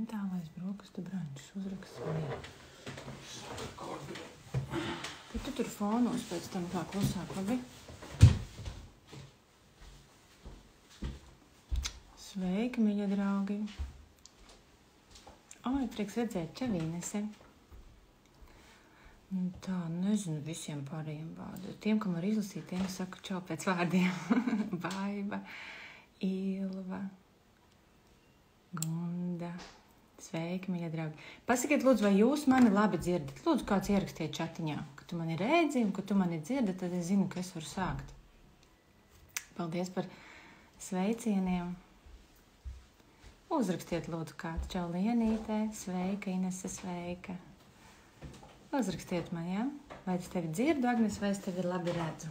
Mentālais brokastu brančs uzraksts man. Bet tu tur fonos pēc tam tā klusāk, labi? Sveiki, mīļa draugi! Oi, prieks redzēt Čavīnese. Tā, nezinu visiem pārējiem vārdiem. Tiem, kam var izlasīt, tiem saku čau pēc vārdiem. Baiba, Ilva, Gunda. Sveiki, mīļa draugi. Pasakiet, lūdzu, vai jūs mani labi dzirdat? Lūdzu, kāds ierakstiet čatiņā, ka tu mani redzi un ka tu mani dzirdat, tad es zinu, ka es varu sākt. Paldies par sveicieniem. Uzrakstiet, lūdzu, kādu čau Lienītē. Sveika, Inese, sveika. Uzrakstiet man, ja? Vai es tevi dzirdu, Agnes, vai es tevi labi redzu?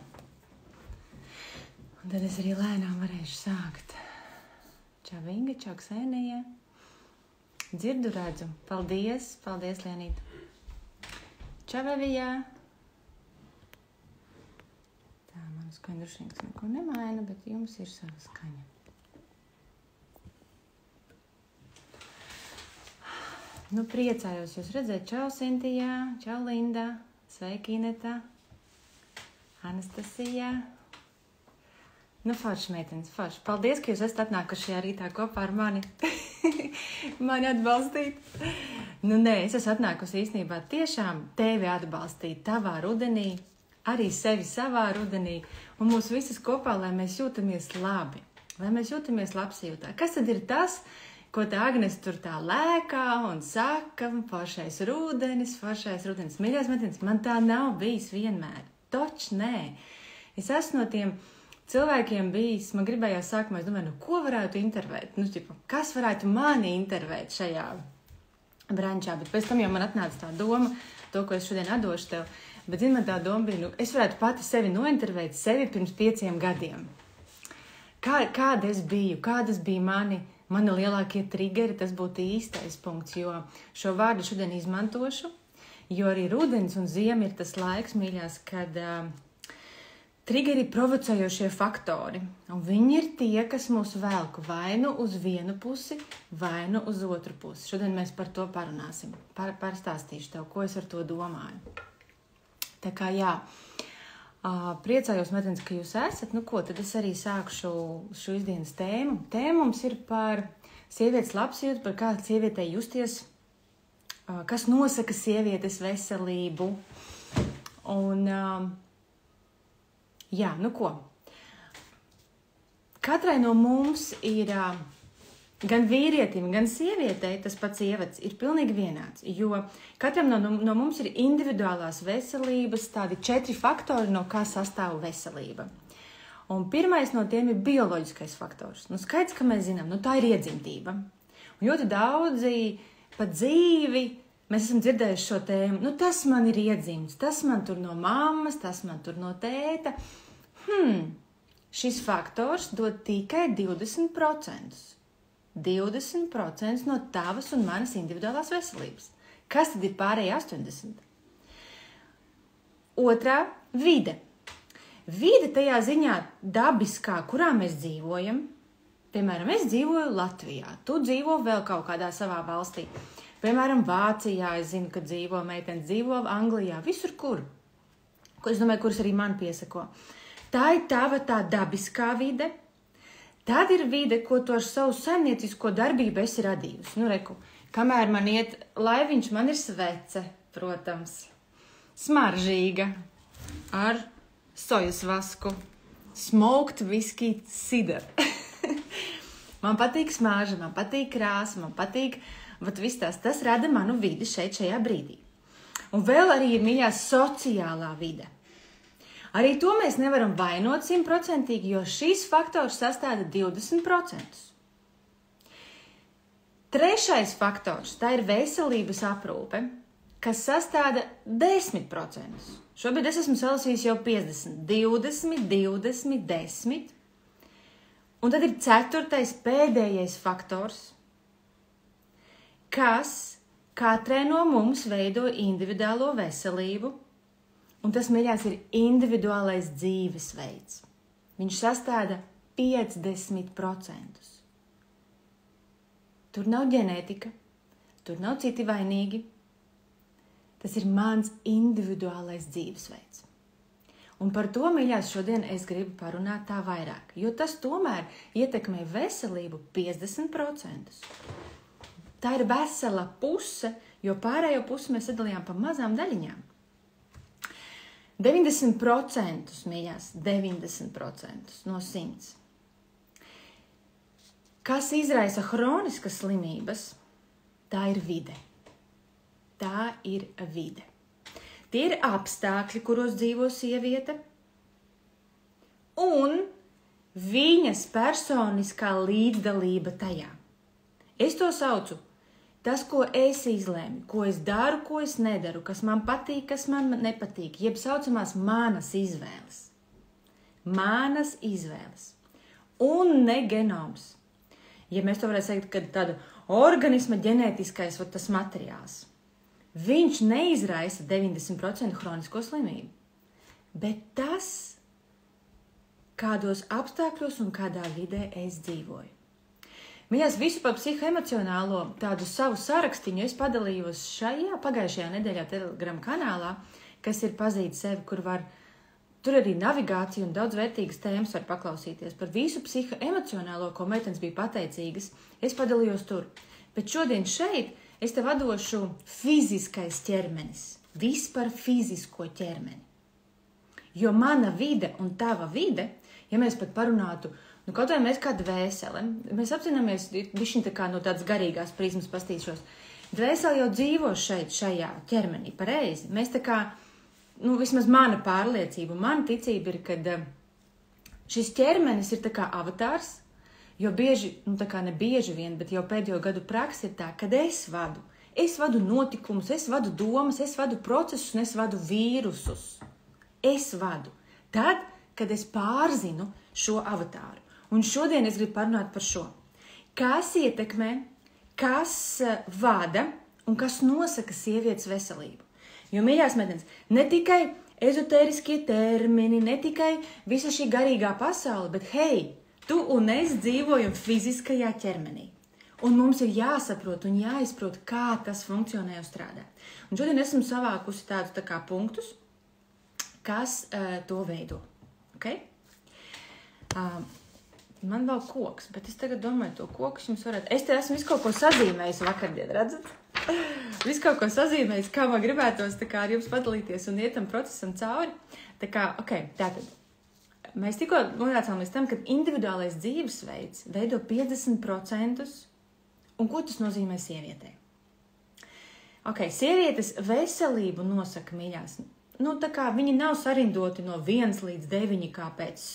Un tad es arī lēnām varēšu sākt. Čau Inga, čau Ksenija. Dzirdu, redzu. Paldies, paldies, Lienīte. Čau, Evijā. Tā, mana skaņa drušīgas neko nemaina, bet jums ir sava skaņa. Nu, priecājos jūs redzēt. Čau, Sintijā. Čau, Linda. Sveiki, Ineta. Anastasija. Nu, forši, meitenes, forši. Paldies, ka jūs esat atnākuši šajā rītā kopā ar mani. Mani atbalstīt. Nu, nē, es esmu atnākusi īstenībā tiešām tevi atbalstīt tavā rudenī, arī sevi savā rudenī, un mūs visas kopā, lai mēs jūtamies labi, lai mēs jūtamies labsajūtā. Kas tad ir tas, ko tā Agnes tur tā lēkā un saka, foršais rudenis. Mīļās meitenes, man tā nav bijis vienmēr. Toč, nē. Es esmu no tiem cilvēkiem bijis, man gribējās sākumā, es domāju, ko varētu intervēt? Kas varētu mani intervēt šajā brančā? Bet pēc tam jau man atnāca tā doma, to, ko es šodien atdošu tev. Bet, man tā doma bija, es varētu pati sevi nointervēt sevi pirms 5 gadiem. Kāda es biju, kādas bija mani lielākie triggeri, tas būtu īstais punkts, jo šo vārdu šodien izmantošu, jo arī rudens un ziema ir tas laiks, mīļās, kad triggeri provocējošie faktori, un viņi ir tie, kas mūs velku vai nu uz vienu pusi, vai nu uz otru pusi. Šodien mēs par to parunāsim, pārstāstīšu tev, ko es ar to domāju. Tā kā jā, priecājos, meitenes, ka jūs esat, tad es arī sākšu šīs dienas tēmu. Tēma mums ir par sievietes labsajūtu, par kā sievietei justies, kas nosaka sievietes veselību, un jā, Katrai no mums ir, gan vīrietim, gan sievietei, tas pats ievads ir pilnīgi vienāds, jo katram no mums ir individuālās veselības tādi 4 faktori, no kā sastāv veselība. Un pirmais no tiem ir bioloģiskais faktors. Skaidrs, ka mēs zinām, tā ir iedzimtība. Un ļoti daudzi pa dzīvi mēs esam dzirdējuši šo tēmu, tas man ir iedzimts, tas man tur no mammas, tas man tur no tēta. Šis faktors dod tikai 20%. 20% no tavas un manas individuālās veselības. Kas tad ir pārējie 80%? Otrā, vide. Vide tajā ziņā dabiskā, kurā mēs dzīvojam. Piemēram, es dzīvoju Latvijā, tu dzīvo vēl kaut kādā savā valstī. Piemēram, Vācijā, es zinu, ka dzīvo meitenes, dzīvo Anglijā, visur kur. Es domāju, kuras arī man piesako. Tā ir tava tā dabiskā vide. Tad ir vide, ko tu ar savu saimniecisko darbību esi radījusi. Reku, kamēr man iet laiviņš, man ir svece, protams, smaržīga, ar sojas vasku, smoked whisky cider. Man patīk smāža, man patīk krāsa, man patīk viss tas rada manu vidi šajā brīdī. Un vēl arī ir mīļā sociālā vide. Arī to mēs nevaram vainot 100%, jo šīs faktors sastāda 20%. Trešais faktors, tā ir veselības aprūpe, kas sastāda 10%. Šobrīd es esmu salasījis jau 50, 20, 20, 10. Un tad ir 4. pēdējais faktors, kas katrai no mums veido individuālo veselību, un tas, mīļās, ir individuālais dzīvesveids. Viņš sastāda 50%. Tur nav ģenētika, tur nav citi vainīgi. Tas ir mans individuālais dzīvesveids. Un par to, mīļās, šodien es gribu parunāt tā vairāk, jo tas tomēr ietekmē veselību 50%. Tā ir vesela puse, jo pārējo pusi mēs sadalījām pa mazām daļiņām. 90%, mīļās, 90% no 100. Kas izraisa hroniskas slimības, tā ir vide. Tā ir vide. Tie ir apstākļi, kuros dzīvo sieviete, un viņas personiskā līdzdalība tajā. Es to saucu, tas, ko es izlēmu, ko es daru, ko es nedaru, kas man patīk, kas man nepatīk, jeb saucamās manas izvēles. Manas izvēles. Un ne genoms. Ja mēs to varētu teikt, ka tāda organisma ģenētiskais tas materiāls. Viņš neizraisa 90% hronisko slimību, bet tas, kādos apstākļos un kādā vidē es dzīvoju. Mīļās, visu par psihoemocionālo tādu savu sarakstiņu es padalījos pagājušajā nedēļā Telegram kanālā, kas ir pazīt sevi, kur var, tur arī navigācija un daudz vērtīgas tēmas var paklausīties. Par visu psihoemocionālo, ko meitenes bija pateicīgas, es padalījos tur. Bet šodien šeit es tev atdošu fiziskais ķermenis, vispār fizisko ķermeni. Jo mana vide un tava vide, ja mēs pat parunātu, kaut vai mēs kā dvēsele, mēs apzināmies, bišķiņ tā kā no tādas garīgās prizmas pastīšos, dvēsele jau dzīvo šajā ķermenī, pareizi. Mēs tā kā, vismaz mana pārliecība, mana ticība ir, kad šis ķermenis ir tā kā avatārs, jo bieži, tā kā ne bieži vien, bet jau pēdējo gadu praksa ir tā, kad es vadu notikumus, es vadu domas, es vadu procesus un es vadu vīrusus. Es vadu. Tad, kad es pārzinu šo avatāru. Un šodien es gribu parunāt par šo. Kas ietekmē, kas vada un kas nosaka sievietes veselību. Jo, mīļās meitenes, ne tikai ezotēriskie termini, ne tikai visa šī garīgā pasaule, bet hei, tu un es dzīvojam fiziskajā ķermenī. Un mums ir jāsaprot un jāizprot, kā tas funkcionē un strādā. Un šodien esmu savākusi tādus tā kā punktus, kas to veido. Okay? Man vēl koks, bet es tagad domāju, to kokus jums varētu... Es te esmu visu kaut ko sazīmējis vakardien, redzat? Visu kaut ko sazīmējis, kā man gribētos tā kā ar jums padalīties un ietam procesam cauri. Tā kā, tātad. Mēs tikko nonācām līdz tam, ka individuālais dzīvesveids veido 50%, un ko tas nozīmē sievietei? Sievietes veselību nosaka, mīļās. Tā kā viņi nav sarindoti no 1 līdz 9 kā pēc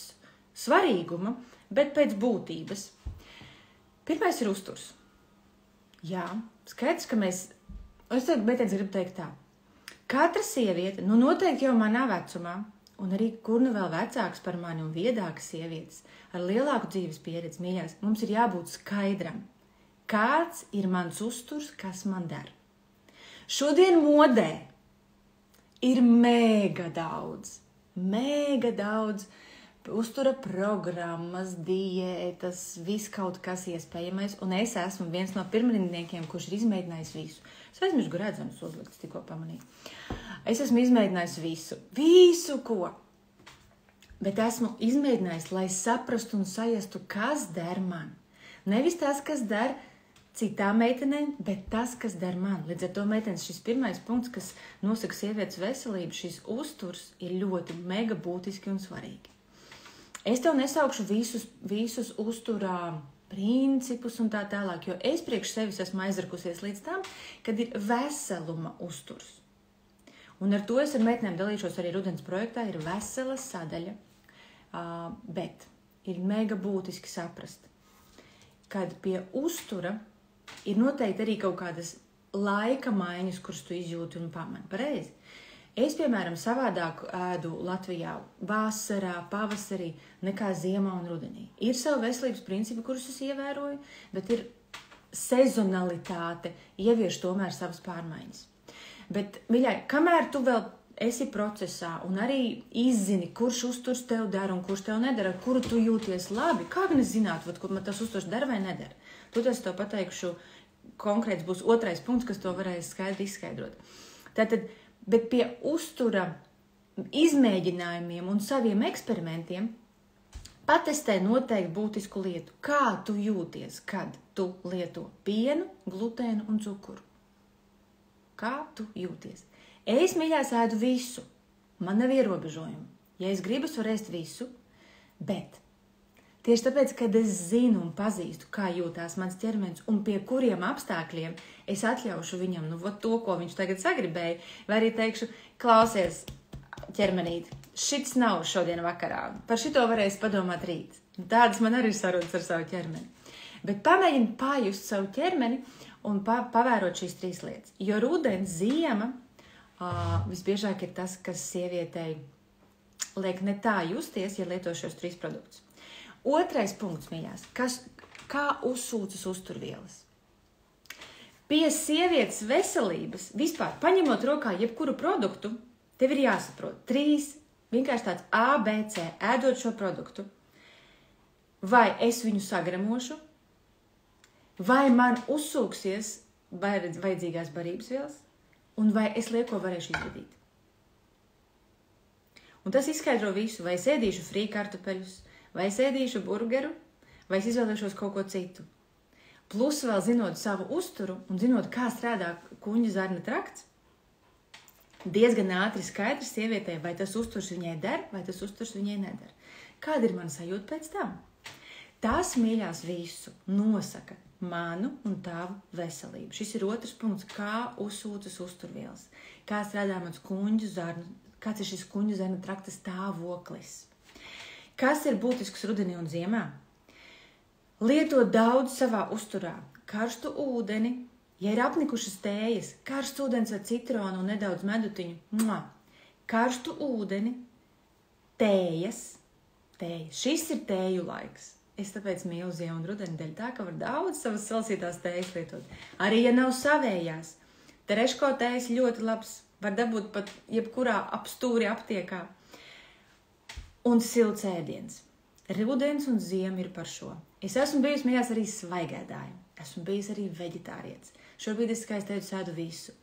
svarīguma, bet pēc būtības. Pirmais ir uzturs. Jā, skaidrs, ka es gribu teikt tā. Katra sieviete, noteikti jau manā vecumā, un arī kur nu vēl vecāks par mani un viedākas sievietes, ar lielāku dzīves pieredzi, mīļās, mums ir jābūt skaidram, kāds ir mans uzturs, kas man der. Šodien modē ir mega daudz uztura programmas, diētas, viss kaut kas iespējamais, un es esmu viens no pirmrindniekiem, kurš ir izmēģinājis visu. Es aizmirsu redzamas uzliktas, tikko pamanīju. Es esmu izmēģinājis visu ko, bet esmu izmēģinājis, lai saprastu un sajastu, kas der man. Nevis tas, kas der citām meitenēm, bet tas, kas der man. Līdz ar to, meitenes, šis pirmais punkts, kas nosaka sievietes veselību, šis uzturs ir ļoti mega būtiski un svarīgi. Es tev nesaukšu visus uzturā principus un tā tālāk, jo es priekš sevis esmu aizrakusies līdz tam, kad ir veseluma uzturs. Un ar to es ar meitenēm dalīšos arī rudens projektā, ir vesela sadaļa, bet ir mega būtiski saprast, kad pie uztura ir noteikti arī kaut kādas laika maiņas, kuras tu izjūti un pamani. Pareizi? Es, piemēram, savādāk ēdu Latvijā vasarā, pavasarī, nekā ziemā un rudenī. Ir savu veselības principi, kurus es ievēroju, bet ir sezonalitāte, ievieš tomēr savas pārmaiņas. Bet, mīļai, kamēr tu vēl esi procesā un arī izzini, kurš uzturs tev dara un kurš tev nedara, ar kuru tu jūties labi, kā gan es zinātu, kur man tas uzturs dara vai nedara? To es tev pateikšu konkrēts būs otrais punkts, kas to varēs skaidri izskaidrot. Tātad, bet pie uztura izmēģinājumiem un saviem eksperimentiem patestē noteikti būtisku lietu. Kā tu jūties, kad tu lieto pienu, glutēnu un cukuru? Kā tu jūties? Es, mīļās, ēdu visu. Man nav ierobežojumu. Ja es gribu, es varu ēst visu, bet tieši tāpēc, kad es zinu un pazīstu, kā jūtās mans ķermenis un pie kuriem apstākļiem es atļaušu viņam to, ko viņš tagad sagribēja, vai arī teikšu, klausies, ķermenīt, šits nav šodien vakarā, par šito varēs padomāt rīt. Tādas man arī ir sarunas ar savu ķermeni. Bet pamēģini pajust savu ķermeni un pavērot šīs 3 lietas. Jo rudens, ziema visbiežāk ir tas, kas sievietei liek ne tā justies, ja lieto šos 3 produktus. Otrais punkts, mīļās, kā uzsūcas uzturvielas. Pie sievietes veselības, vispār paņemot rokā jebkuru produktu, tev ir jāsaprot 3, vienkārši tāds A, B, C, ēdot šo produktu. Vai es viņu sagremošu, vai man uzsūksies vajadzīgās barības vielas, un vai es lieko varēšu izdarīt. Un tas izskaidro visu, vai es ēdīšu frī kartupeļus, vai es ēdīšu burgeru, vai es izvēlēšos kaut ko citu. Plus vēl zinot savu uzturu un zinot, kā strādā kuņģa zarna trakts, diezgan ātri skaidrs sievietei, vai tas uzturs viņai der, vai tas uzturs viņai neder. Kāda ir mana sajūta pēc tam? Tas, mīļās, visu nosaka manu un tavu veselību. Šis ir otrs punkts, kā uzsūcas uzturvielas, kā strādā mans kuņģa zarna, kāds ir šis kuņģa zarna trakta stāvoklis. Kas ir būtisks rudenī un ziemā? Lietot daudz savā uzturā, karstu ūdeni, ja ir apnikušas tējas, karsts ūdens ar citronu un nedaudz medutiņu, karstu ūdeni, tējas. Šis ir tēju laiks. Es tāpēc mīlu ziemu un rudeni dēļ tā, ka var daudz savas salsītās tējas lietot. Arī, ja nav savējās, tereško tējas ļoti labs, var dabūt pat jebkurā apstūri aptiekā. Un silts ēdiens. Rudens un ziema ir par šo. Es esmu bijusi, mīļās, arī svaigēdāja. Esmu bijusi arī veģetārietis. Šobrīd es, kā es teicu, ēdu visu.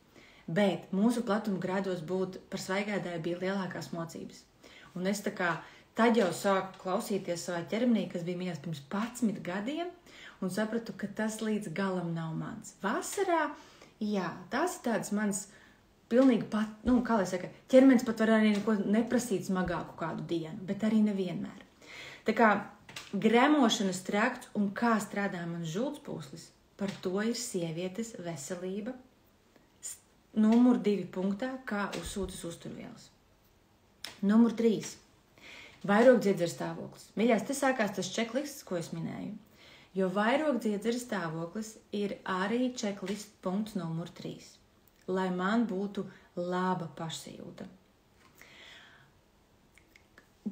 Bet mūsu platuma grādos būt par svaigēdāju bija lielākās mocības. Un es tad jau sāku klausīties savā ķermenī, kas bija mīļās pirms 11 gadiem, un sapratu, ka tas līdz galam nav mans. Vasarā, jā, tas ir tāds mans pilnīgi pat, kā lai saka, ķermenis pat var arī neko neprasīt smagāku kādu dienu, bet arī nevienmēr. Tā kā gremošanas trakts un kā strādā mans žultspūslis, par to ir sievietes veselība. Numur 2 punktā, kā uzsūcas uzturvielas. Numur 3. Vairogdziedzera stāvoklis. Mīļās, te sākās tas checklists, ko es minēju. Jo vairogdziedzera stāvoklis ir arī checklist punkts numur 3. Lai man būtu laba pašsajūta.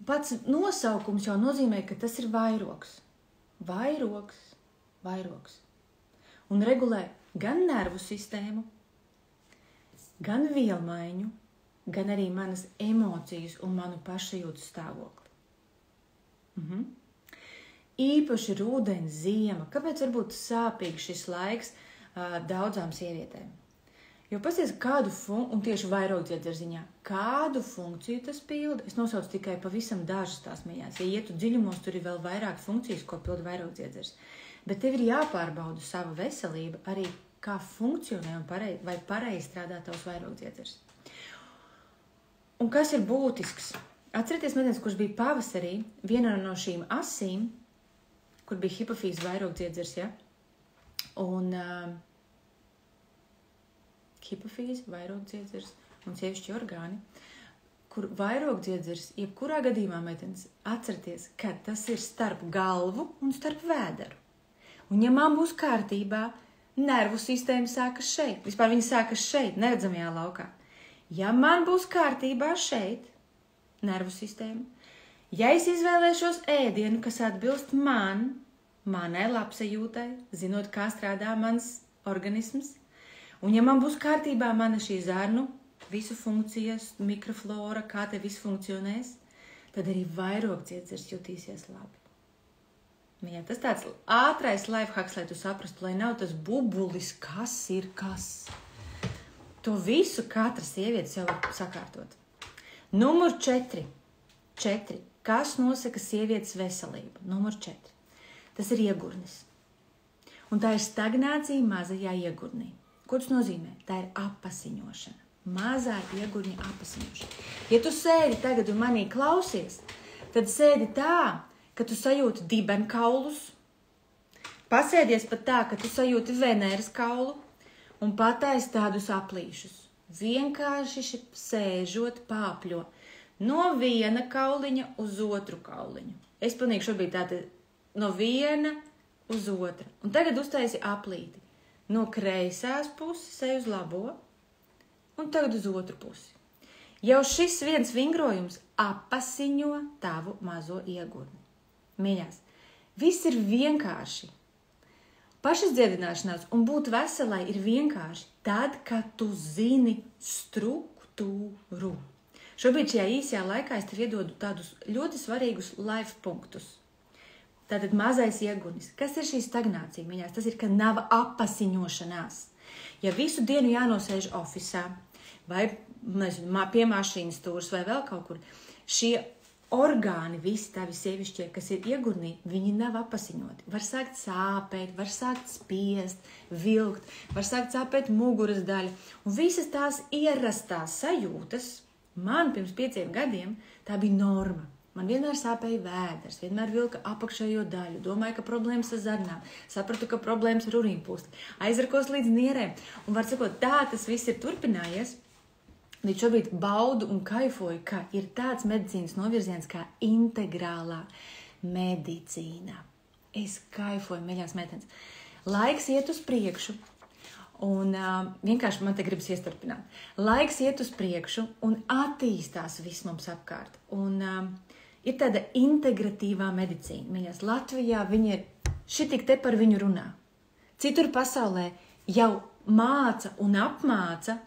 Pats nosaukums jau nozīmē, ka tas ir vairogs. Vairogs. Un regulē gan nervu sistēmu, gan vielmaiņu, gan arī manas emocijas un manu pašsajūtas stāvokli. Īpaši rudens, ziema. Kāpēc varbūt sāpīgs šis laiks daudzām sievietēm? Jo pasies, un tieši vairogdziedzera ziņā, kādu funkciju tas pilda. Es nosaucu tikai pavisam dažas tās mījās. Ja ietu dziļumos, tur ir vēl vairāk funkcijas, ko pilda vairogdziedzers. Bet tev ir jāpārbauda sava veselība arī, kā funkcionē un vai pareizi strādā tavs vairogdziedzers. Un kas ir būtisks? Atcerieties, medens, kurš bija pavasarī, viena no šīm asīm, kur bija hipofīzes vairogdziedzers, ja? Un hipofīze, vairogdziedzers un sievišķi orgāni, kur vairogdziedzers, jebkurā gadījumā, meitenes, atcerieties, ka tas ir starp galvu un starp vēderu. Un ja man būs kārtībā, nervu sistēma sākas šeit. Vispār viņa sākas šeit, neredzamajā laukā. Ja man būs kārtībā šeit, nervu sistēma, ja es izvēlēšos ēdienu, kas atbilst manai labsajūtai, zinot, kā strādā mans organisms, un ja man būs kārtībā mana šī zarnu, visu funkcijas, mikroflora, kā te viss funkcionēs, tad arī vairogdziedzers jutīsies labi. Jā, tas tāds ātrais lifehacks, lai tu saprastu, lai nav tas bubulis, kas ir kas. To visu katra sieviete sev var sakārtot. Numur 4. Kas nosaka sievietes veselību? Numur 4. Tas ir iegurnis. Un tā ir stagnācija mazajā iegurnī. Ko tas nozīmē? Tā ir apasiņošana. Mazā iegurņa apasiņošana. Ja tu sēdi tagad un manī klausies, tad sēdi tā, ka tu sajūti dibenkaulus, pasēdies pat tā, ka tu sajūti Venēras kaulu un pataisi tādus aplīšus. Vienkārši sēžot pāpļo no viena kauliņa uz otru kauliņu. Es pilnīgi šobrīd tātad no viena uz otru. Un tagad uztaisi aplīti. No kreisās puses ej uz labo un tagad uz otru pusi. Jau šis viens vingrojums apasiņo tavu mazo iegurni. Mīļās, viss ir vienkārši. Pašizdziedināšanās un būt veselai ir vienkārši tad, kad tu zini struktūru. Šobrīd šajā īsajā laikā es tev iedodu tādus ļoti svarīgus life punktus. Tātad mazais iegurnis. Kas ir šī stagnācija, mīļās? Tas ir, ka nav apasiņošanās. Ja visu dienu jānosēž ofisā vai pie mašīnas stūras vai vēl kaut kur, šie orgāni, visi tavi sievišķie, kas ir iegurnī, viņi nav apasiņoti. Var sākt sāpēt, var sākt spiest, vilkt, var sākt sāpēt muguras daļa. Un visas tās ierastās sajūtas, man pirms 5 gadiem, tā bija norma. Man vienmēr sāpēja vēders, vienmēr vilka apakšējo daļu, domāju, ka problēmas ar zarnām, sapratu, ka problēmas ar urīnpūsti, aizrakos līdz nierēm. Un var sakot, tā tas viss ir turpinājies. Līdz šobrīd baudu un kaifoju, ka ir tāds medicīnas novirziens kā integrālā medicīna. Es kaifoju, mīļās meitenes. Laiks iet uz priekšu, un vienkārši man te gribas iestarpināt. Laiks iet uz priekšu un attīstās viss mums apkārt. Un ir tāda integratīvā medicīna. Mīļās, Latvijā viņi ir šitik te par viņu runā. Citur pasaulē jau māca un apmāca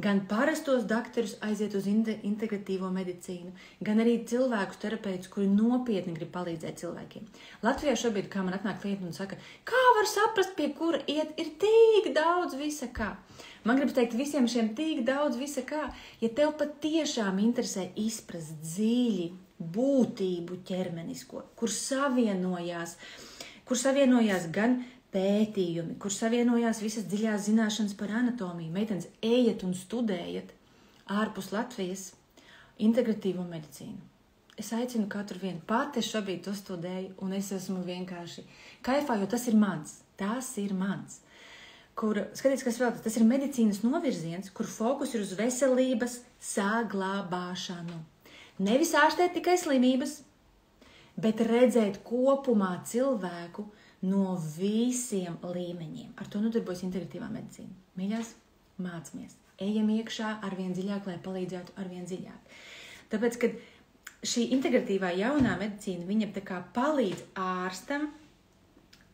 gan parastos dakterus aiziet uz integratīvo medicīnu, gan arī cilvēkus terapeitus, kuri nopietni grib palīdzēt cilvēkiem. Latvijā šobrīd, kā man atnāk klienti un saka, kā var saprast, pie kura iet, ir tik daudz visa kā. Man gribas teikt visiem šiem tik daudz visa kā, ja tev pat tiešām interesē izprast dziļi būtību ķermenisko, kur savienojās gan pētījumi, kur savienojās visas dziļās zināšanas par anatomiju. Meitenes, ejiet un studējiet ārpus Latvijas integratīvo medicīnu. Es aicinu katru vienu. Pati es šobrīd to studēju, un es esmu vienkārši kaifā, jo tas ir mans. Tas ir mans. Skaties, kas vēl tas ir medicīnas novirziens, kur fokus ir uz veselības saglabāšanu. Nevis ārstēt tikai slimības, bet redzēt kopumā cilvēku no visiem līmeņiem. Ar to nodarbojas integratīvā medicīna. Mīļās, mācamies. Ejam iekšā arvien dziļāk, lai palīdzētu arvien dziļāk. Tāpēc, kad šī integratīvā jaunā medicīna, viņa tā kā palīdz ārstam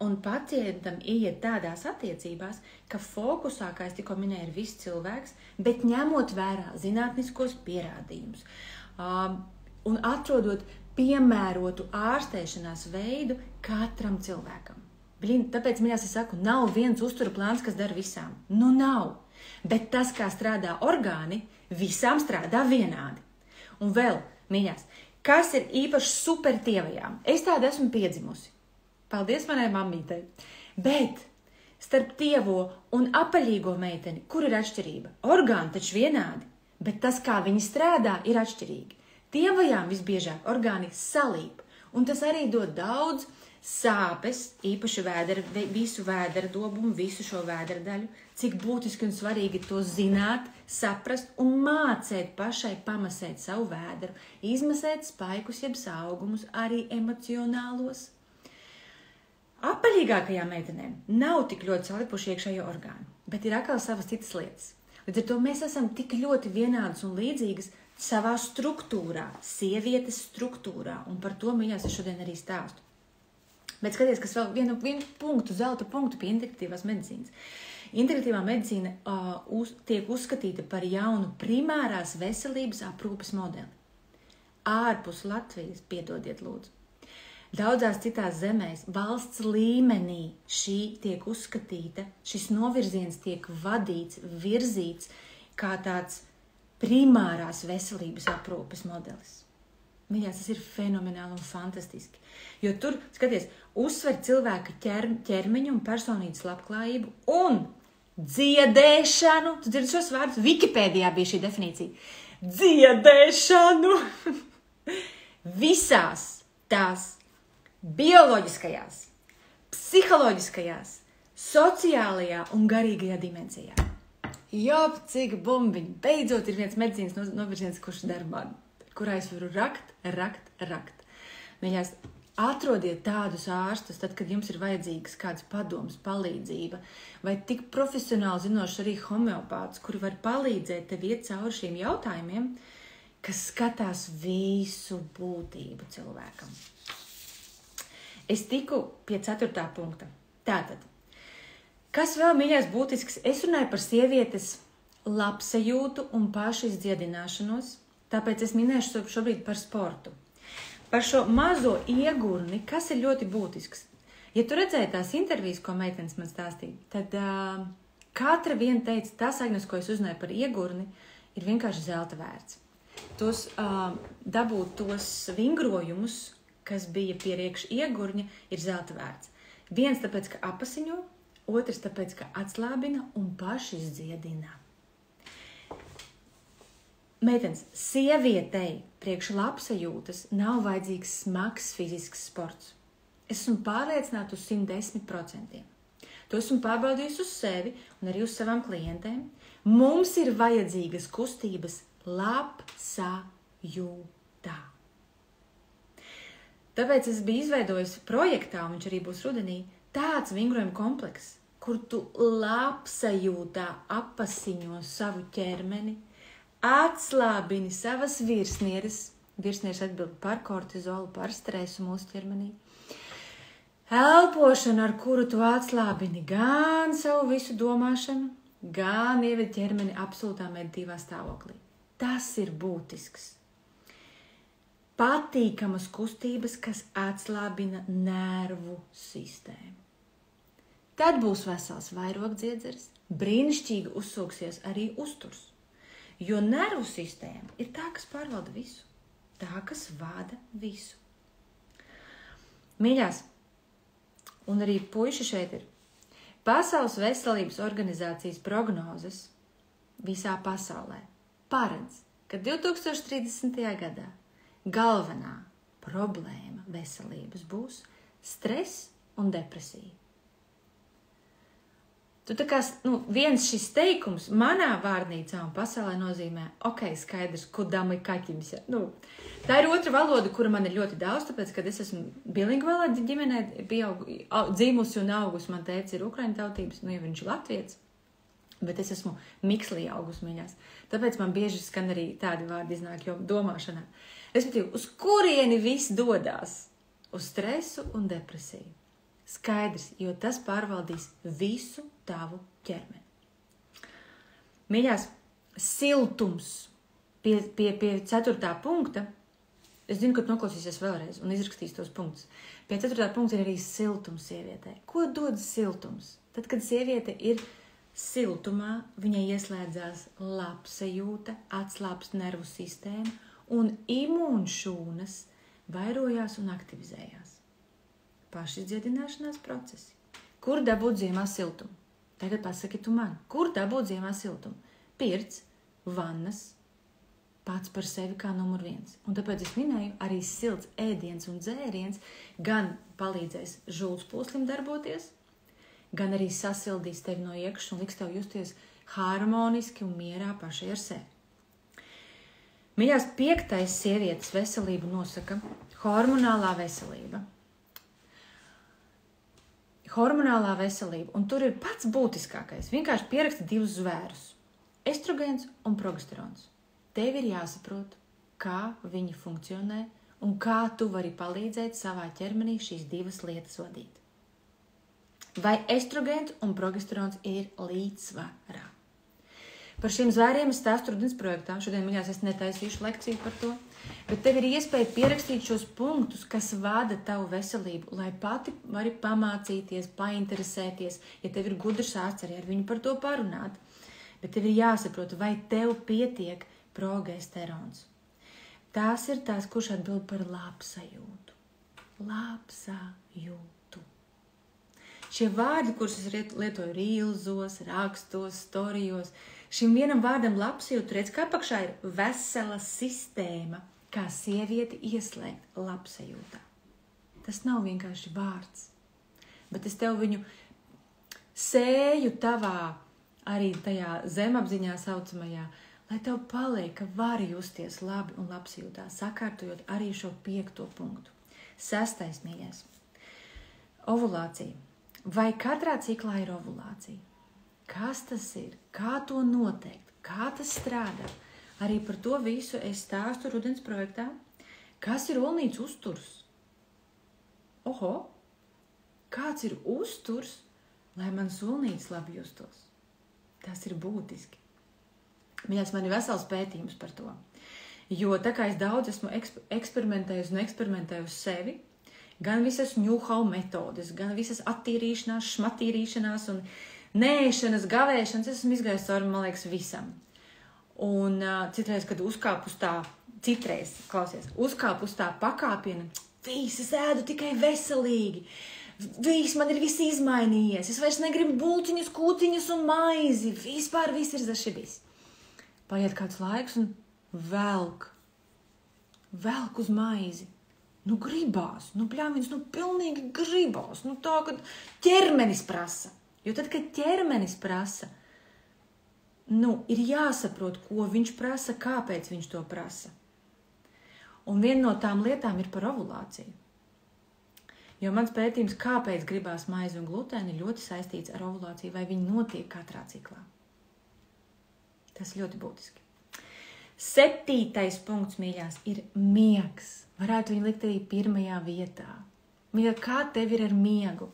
un pacientam ieiet tādās attiecībās, ka fokusā, kā es tikko minēju, ir viss cilvēks, bet ņemot vērā zinātniskos pierādījumus un atrodot piemērotu ārstēšanās veidu katram cilvēkam. Tāpēc, mīļās, es saku, nav viens uztura plāns, kas dara visām. Nu nav. Bet tas, kā strādā orgāni, visām strādā vienādi. Un vēl, mīļās, kas ir īpaši super tievajām? Es tādu esmu piedzimusi. Paldies manai mammītei. Bet starp tievo un apaļīgo meiteni, kur ir atšķirība? Orgāni taču vienādi, bet tas, kā viņi strādā, ir atšķirīgi. Tievajām visbiežāk orgāni salīp, un tas arī dod daudz sāpes, īpaši visu vēdera dobumu, visu šo vēdera daļu, cik būtiski un svarīgi to zināt, saprast un mācēt pašai pamasēt savu vēderu, izmasēt spaikus jeb augumus, arī emocionālos. Apaļīgākajām meitenēm nav tik ļoti salipuši iekšējo orgānu, bet ir atkal savas citas lietas. Līdz ar to mēs esam tik ļoti vienādas un līdzīgas savā struktūrā, sievietes struktūrā, un par to, mīļās, es šodien arī stāstu. Bet skaties, kas vēl vienu punktu, zelta punktu pie integratīvās medicīnas. Integratīvā medicīna tiek uzskatīta par jaunu primārās veselības aprūpes modeli. Ārpus Latvijas, piedodiet lūdzu. Daudzās citās zemēs valsts līmenī šī tiek uzskatīta, šis novirziens tiek vadīts, virzīts kā tāds primārās veselības aprūpes modelis. Mīļās, tas ir fenomenāli un fantastiski. Jo tur, skaties, uzsver cilvēka ķermeņu un personības labklājību un dziedēšanu. Tu dzirdi šos vārdus? Wikipēdijā bija šī definīcija. Dziedēšanu! Visās tās bioloģiskajās, psiholoģiskajās, sociālajā un garīgajā dimensijā. Jop, cik bumbiņi! Beidzot ir viens medicīnas novirziens, kurš darbā, kurā es varu rakt. Mīļās, atrodiet tādus ārstus, tad, kad jums ir vajadzīgs kāds padoms, palīdzība, vai tik profesionāli zinoši arī homeopāts, kuri var palīdzēt tev iet cauri šiem jautājumiem, kas skatās visu būtību cilvēkam. Es tiku pie 4. punkta. Tātad, kas vēl, mīļās, būtisks? Es runāju par sievietes labsajūtu un pašizdziedināšanos, tāpēc es minēšu šobrīd par sportu. Par šo mazo iegurni, kas ir ļoti būtisks. Ja tu redzēji tās intervijas, ko meitenes man stāstīja, tad katra viena teica, tas, Agnes, ko es uzzināju par iegurni, ir vienkārši zelta vērts. Dabūt tos vingrojumus, kas bija priekš iegurņa, ir zelta vērts. Viens tāpēc, ka apasiņo, otrs tāpēc, ka atslābina un pašizdziedina. Meitenes, sievietei priekš labsajūtas nav vajadzīgs smags fizisks sports. Es esmu pārliecināta uz 110%. To esmu pārbaudījusi uz sevi un arī uz savām klientēm. Mums ir vajadzīgas kustības labsajūtā. Tāpēc es biju izveidojusi projektā, un viņš arī būs rudenī, tāds vingrojuma komplekss, kur tu labsajūtā apasiņo savu ķermeni, atslābini savas virsnieres atbild par kortizolu, par stresu mūsu ķermenī. Elpošana, ar kuru tu atslābini gan savu visu domāšanu, gan ieved ķermeni absolūtā meditīvā stāvoklī. Tas ir būtisks. Patīkamas kustības, kas atslābina nervu sistēmu. Tad būs vesels vairogdziedzeris, brīnišķīgi uzsūksies arī uzturs. Jo nervu sistēma ir tā, kas pārvalda visu. Tā, kas vada visu. Mīļās, un arī puiši šeit ir. Pasaules veselības organizācijas prognozes visā pasaulē paredz, ka 2030. gadā galvenā problēma veselības būs stress un depresija. Tu tā kā, viens šis teikums manā vārnīcā un pasaulē nozīmē, skaidrs, kudam ir kaķims. Ja? Tā ir otra valoda, kura man ir ļoti daudz, tāpēc, kad es esmu bilingvālā ģimenē, dzīmusi un augusi, man tēvs ir ukraiņu tautības, ja viņš ir latviets, bet es esmu mikslī augus, mīļās. Tāpēc man bieži skan arī tādi vārdi iznāk, jo domāšanā. Respektīvi, uz kurieni viss dodās? Uz stresu un depresiju. Skaidrs, jo tas pārvaldīs visu tavu ķermeni. Mīļās, siltums pie 4. punkta, es zinu, ka tu noklausīsies vēlreiz un izrakstīs tos punktus. Pie 4. punkta ir arī siltums sievietē. Ko dod siltums? Tad, kad sieviete ir siltumā, viņai ieslēdzās labsajūta, atslābst nervu sistēmu un imūnšūnas vairojās un aktivizējās. Pašizdziedināšanās procesi. Kur dabūt ziemā siltumu? Tagad pasaki tu man. Kur dabūt ziemā siltumu? Pirts, vannas, pats par sevi kā numur 1. Un tāpēc es minēju, arī silts ēdiens un dzēriens gan palīdzēs žultspūslim darboties, gan arī sasildīs tevi no iekšas un liks tev justies harmoniski un mierā pašai ar sevi. Mīļās, 5. sievietes veselību nosaka hormonālā veselība. Hormonālā veselība, un tur ir pats būtiskākais. Vienkārši pieraksta 2 zvērus. Estrogēns un progesterons. Tev ir jāsaprot, kā viņi funkcionē un kā tu vari palīdzēt savā ķermenī šīs 2 lietas vadīt. Vai estrogēns un progesterons ir līdzsvarā? Par šiem zvēriem es stāstu rudens projektā. Šodien, mīļās, es netaisīšu lekciju par to. Bet tev ir iespēja pierakstīt šos punktus, kas vada tavu veselību, lai pati vari pamācīties, painteresēties. Ja tev ir gudrs ārsts, arī ar viņu par to parunāt. Bet tev ir jāsaprot, vai tev pietiek progesterons. Tās ir tās, kurš atbild par labsajūtu. Labsajūtu. Šie vārdi, kurus es lietoju rīlzos, rakstos, storijos, šim vienam vārdam labsajūtu, redz, kā apakšā ir vesela sistēma, kā sievieti ieslēgt labsajūtā. Tas nav vienkārši vārds, bet es tev viņu sēju tavā, arī tajā zemapziņā saucamajā, lai tev paliek, ka vari justies labi un labsajūtā, sakārtojot arī šo 5. punktu. 6. mīļais. Ovulācija. Vai katrā ciklā ir ovulācija? Kas tas ir? Kā to noteikt? Kā tas strādā? Arī par to visu es stāstu rudens projektā. Kas ir olnīts uzturs? Oho! Kāds ir uzturs, lai mans olnīts labi justos? Tas ir būtiski. Mīļās, man ir vesels pētījums par to. Jo tā kā es daudz esmu eksperimentējusi sevi, gan visas ņūhau metodes, gan visas attīrīšanās, šmatīrīšanās un nēšanas, gavēšanas, es esmu izgājis cauri, man liekas, visam. Un citreiz, kad uzkāpu uz tā, uzkāpu uz tā pakāpiena, viss, es ēdu tikai veselīgi, viss, man ir viss izmainījies, es vairs negribu bultiņas, kūtiņas un maizi, vispār viss ir zašibis. Paiet kāds laiks un velk uz maizi. Nu gribās, bļāviens, pilnīgi gribās. Tā, kad ķermenis prasa. Jo tad, kad ķermenis prasa, ir jāsaprot, ko viņš prasa, kāpēc viņš to prasa. Un viena no tām lietām ir par ovulāciju. Jo mans pētījums, kāpēc gribās maizi un glutēni, ir ļoti saistīts ar ovulāciju, vai viņi notiek katrā ciklā. Tas ļoti būtiski. 7. punkts, mīļās, ir miegs. Varētu viņu likt arī 1. vietā. Mīļā, kā tev ir ar miegu?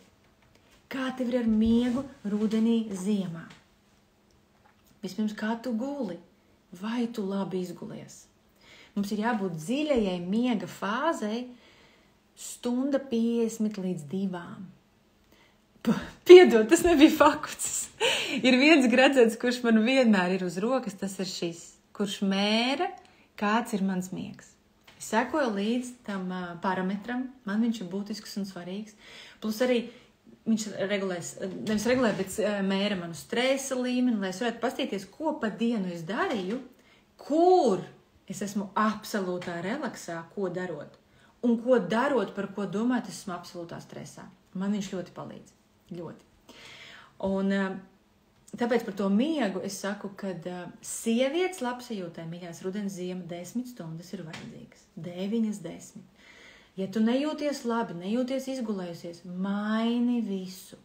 Kā tev ir ar miegu rudenī, ziemā? Vispirms, kā tu guli? Vai tu labi izgulies? Mums ir jābūt dziļajai miega fāzei 1:50 līdz 2. Piedod, tas nebija fakts. Ir viens gradzens, kurš man vienmēr ir uz rokas, tas ir šis, kurš mēra, kāds ir mans miegs. Es sekoju līdz tam parametram, man viņš ir būtisks un svarīgs. Plus arī viņš regulē, bet mēra manu stresa līmeni, lai es varētu pastīties, ko pa dienu es darīju, kur es esmu absolūtā relaksā, ko darot. Un ko darot, par ko domāt, es esmu absolūtā stresā. Man viņš ļoti palīdz. Ļoti. Un tāpēc par to miegu es saku, ka sievietes labsajūtai, mīļās, rudens ziema 10 stundas ir vajadzīgas. 9-10. Ja tu nejūties labi, nejūties izgulējusies, maini visu.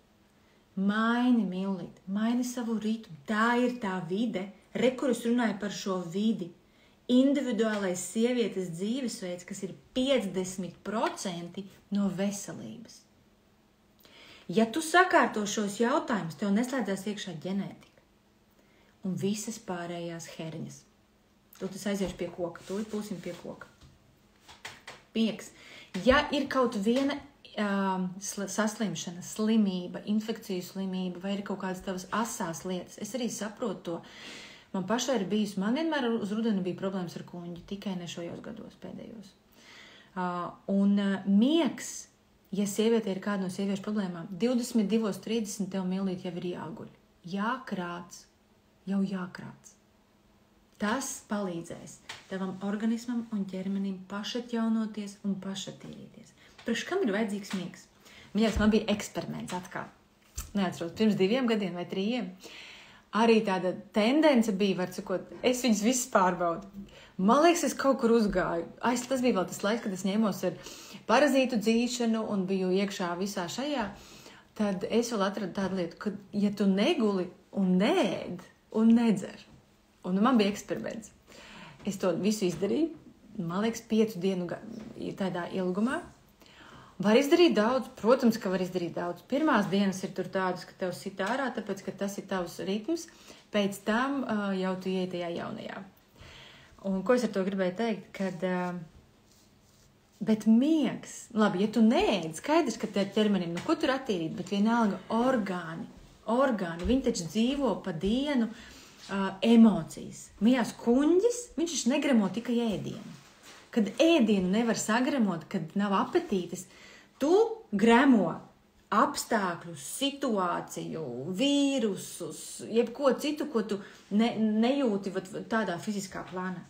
Maini mīlīt, maini savu ritmu. Tā ir tā vide, kur es runāju par šo vidi. Individuālais sievietes dzīvesveids, kas ir 50% no veselības. Ja tu sakārto šos jautājumus, tev neslēdzās iekšā ģenētika un visas pārējās herņas. Tu tas aiziešu pie koka, tu būsim pie koka. Miegs. Ja ir kaut viena saslimšana, slimība, infekciju slimība vai ir kaut kādas tavas asās lietas, es arī saprotu to. Man pašai ir bijis, man vienmēr uz rudeni bija problēmas ar kuņģi, tikai ne šajos gados pēdējos. Miegs. Ja sieviete ir kāda no sieviešu problēmām, 22:30 tev mīlīt jau ir jāguļ. Jākrāts. Tas palīdzēs tavam organismam un ķermenim pašatjaunoties un pašattīrīties. Priekš kam ir vajadzīgs miegs? Mīļās, man bija eksperiments atkal. Neatceros, pirms 2 gadiem vai 3. Arī tāda tendence bija, var sakot, es viņus visus pārbaudu. Man liekas, es kaut kur uzgāju. Tas bija vēl tas laiks, kad es ņēmos ar parazītu dzīšanu un biju iekšā visā šajā. Tad es vēl atradu tādu lietu, ka ja tu neguli un neēd un nedzer. Un man bija eksperiments. Es to visu izdarīju. Man liekas, 5 dienu tādā ilgumā. Var izdarīt daudz, protams, ka var izdarīt daudz. Pirmās dienas ir tur tādas, ka tev sit ārā, tāpēc, ka tas ir tavs ritms. pēc tam jau tu iei tajā jaunajā. Un ko es ar to gribēju teikt, kad... Bet miegs, labi, ja tu neēd, skaidrs, ka ķermenim, nu ko tur attīrīt, bet vienalga orgāni, viņi taču dzīvo pa dienu emocijas. Mījās kuņģis, viņš taču negremo tikai ēdienu. Kad ēdienu nevar sagremot, kad nav apetītes, tu gremo apstākļus, situāciju, vīrusus, jebko citu, ko tu nejūti tādā fiziskā plānā.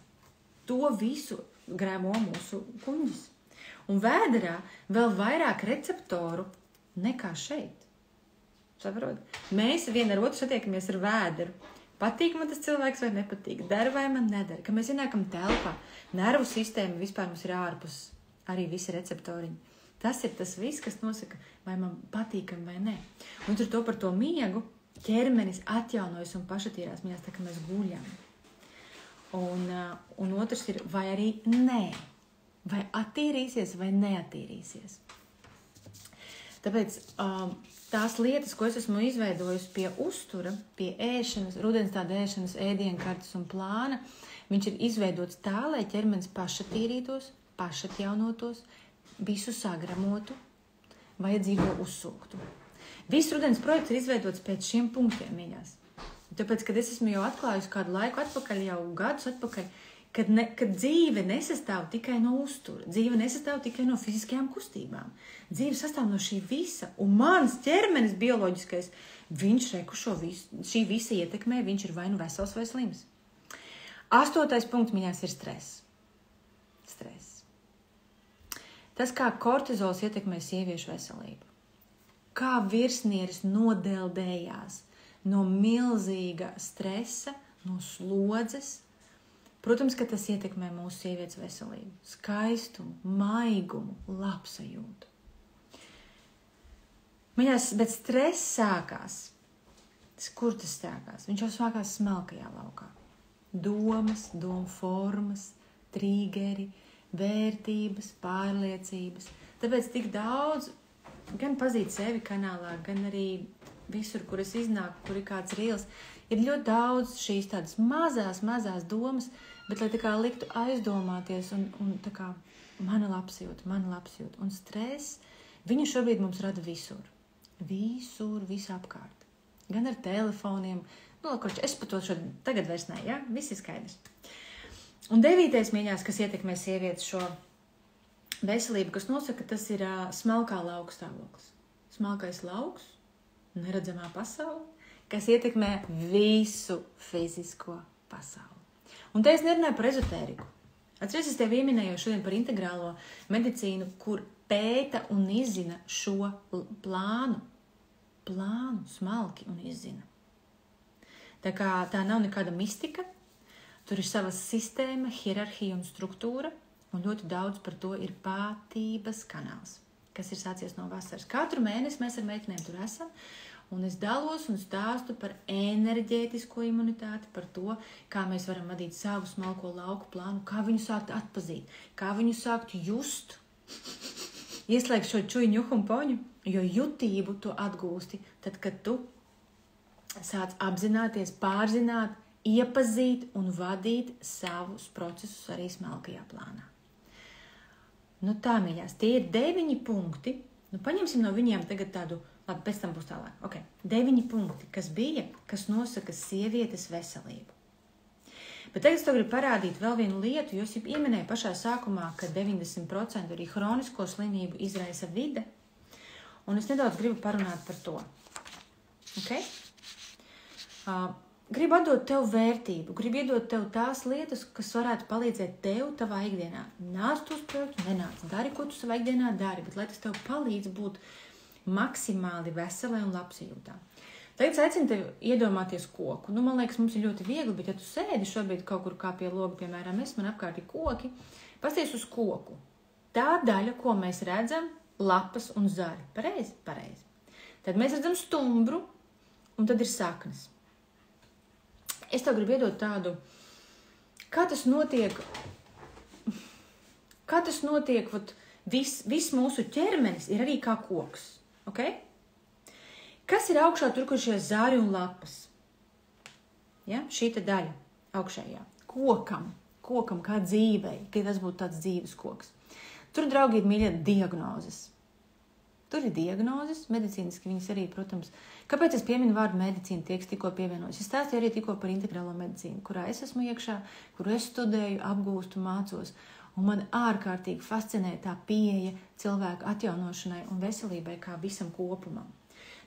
To visu gremo mūsu kuņģis. Un vēderā vēl vairāk receptoru nekā šeit. Saprot? Mēs vien ar otru satiekamies ar vēderu. Patīk man tas cilvēks vai nepatīk, dara vai man nedara. Kad mēs ienākam telpā, nervu sistēma vispār mums ir ārpus, arī visi receptoriņi. Tas ir tas viss, kas nosaka, vai man patīkam vai nē. Un tur to par to miegu ķermenis atjaunojas un pašatīrās mījās, tā kā mēs guļam. Un otrs ir, vai arī nē. Vai attīrīsies vai neattīrīsies. Tāpēc tās lietas, ko es esmu izveidojusi pie uztura, pie ēšanas, rudens tāda ēšanas, ēdienkartes un plāna, viņš ir izveidots tā, lai ķermenis pašatīrītos, pašatjaunotos, visu sagramotu, vajadzīgo uzsūktu. Viss rudens projekts ir izveidots pēc šiem punktiem, mīļās. Tāpēc, kad es esmu jau atklājusi kādu laiku atpakaļ, jau gadus atpakaļ, kad dzīve nesastāv tikai no uztura, dzīve nesastāv tikai no fiziskajām kustībām. Dzīve sastāv no šī visa, un mans ķermenis bioloģiskais, viņš reku šī visa ietekmē, viņš ir vai nu vesels vai slims. 8. punkts, mīļās, ir stress. Tas, kā kortizols ietekmē sieviešu veselību. Kā virsnieris nodeldējās no milzīga stresa, no slodzes. Protams, ka tas ietekmē mūsu sievietes veselību, skaistumu, maigumu, labsajūtu. Mīļās, bet stress sākās. Kur tas sākās? Viņš jau sākās smalkajā laukā. Domas, domu formas, trīgeri, vērtības, pārliecības. Tāpēc tik daudz gan pazīt sevi kanālā, gan arī visur, kur es iznāku, kur ir kāds rīls, ir ļoti daudz šīs tādas mazās domas, bet lai tā kā liktu aizdomāties un tā kā mana labsajūta. Un stress, viņu šobrīd mums rada visur, visapkārt. Gan ar telefoniem, es par to tagad vairs ne, ja? Viss ir skaidrs. Un 9. mīļās, kas ietekmē sievietes šo veselību, kas nosaka, tas ir smalkā lauka stāvoklis. Smalkais lauks, neredzamā pasaule, kas ietekmē visu fizisko pasauli. Un te es nerunāju par ezotēriku. Atceries, es tev ieminēju šodien par integrālo medicīnu, kur pēta un izzina šo plānu smalki un izzina. Tā kā tā nav nekāda mistika, tur ir sava sistēma, hierarhija un struktūra, un ļoti daudz par to ir pātības kanāls, kas ir sācies no vasaras. Katru mēnesi mēs ar meitenēm tur esam, un es dalos un stāstu par enerģētisko imunitāti, par to, kā mēs varam vadīt savu smalko lauku plānu, kā viņu sākt atpazīt, kā viņu sākt just, ieslēgt šo čuļņuhu un poņu, jo jutību tu atgūsti, tad, kad tu sāc apzināties, pārzināt, iepazīt un vadīt savus procesus arī smalkajā plānā. Nu tā, mīļās, tie ir 9 punkti. Nu, paņemsim no viņiem tagad tādu, labi, pēc tam būs tālāk. Okay. 9 punkti, kas nosaka sievietes veselību. Bet tagad es tev gribu parādīt vēl vienu lietu, jo es jau ieminēju pašā sākumā, ka 90% arī hronisko slimību izraisa vide, un es nedaudz gribu parunāt par to. Okay? Gribu atdot tev vērtību, gribu iedot tev tās lietas, kas varētu palīdzēt tev tavā ikdienā. Nāc tos projektus, nenāc, dari, ko tu savā ikdienā dari, bet lai tas tev palīdz būt maksimāli veselai un labsajūtā. Tagad es aicinu tev iedomāties koku. Nu, man liekas, mums ir ļoti viegli, bet ja tu sēdi šobrīd kaut kur kā pie loga, piemēram, man apkārt ir koki, pasties uz koku. Tā daļa, ko mēs redzam, lapas un zari. Pareizi. Tad mēs redzam stumbru, un tad ir saknes. Es tev gribu iedot tādu, kā tas notiek, viss mūsu ķermenis ir arī kā koks, ok? Kas ir augšā tur, kur šie zari un lapas? Ja? Šī te daļa augšējā. Kokam kā dzīvei, ka tas būtu tāds dzīves koks. Tur, draugi, ir mīļie diagnozes. Tur ir diagnozes, medicīniski viņas arī, protams. Kāpēc es pieminu vārdu medicīna, tiek tikko pievienojis? Es stāstīju arī tikko par integrālo medicīnu, kurā es esmu iekšā, kuru es studēju, apgūstu, mācos. Un man ārkārtīgi fascinē tā pieeja cilvēku atjaunošanai un veselībai kā visam kopumam.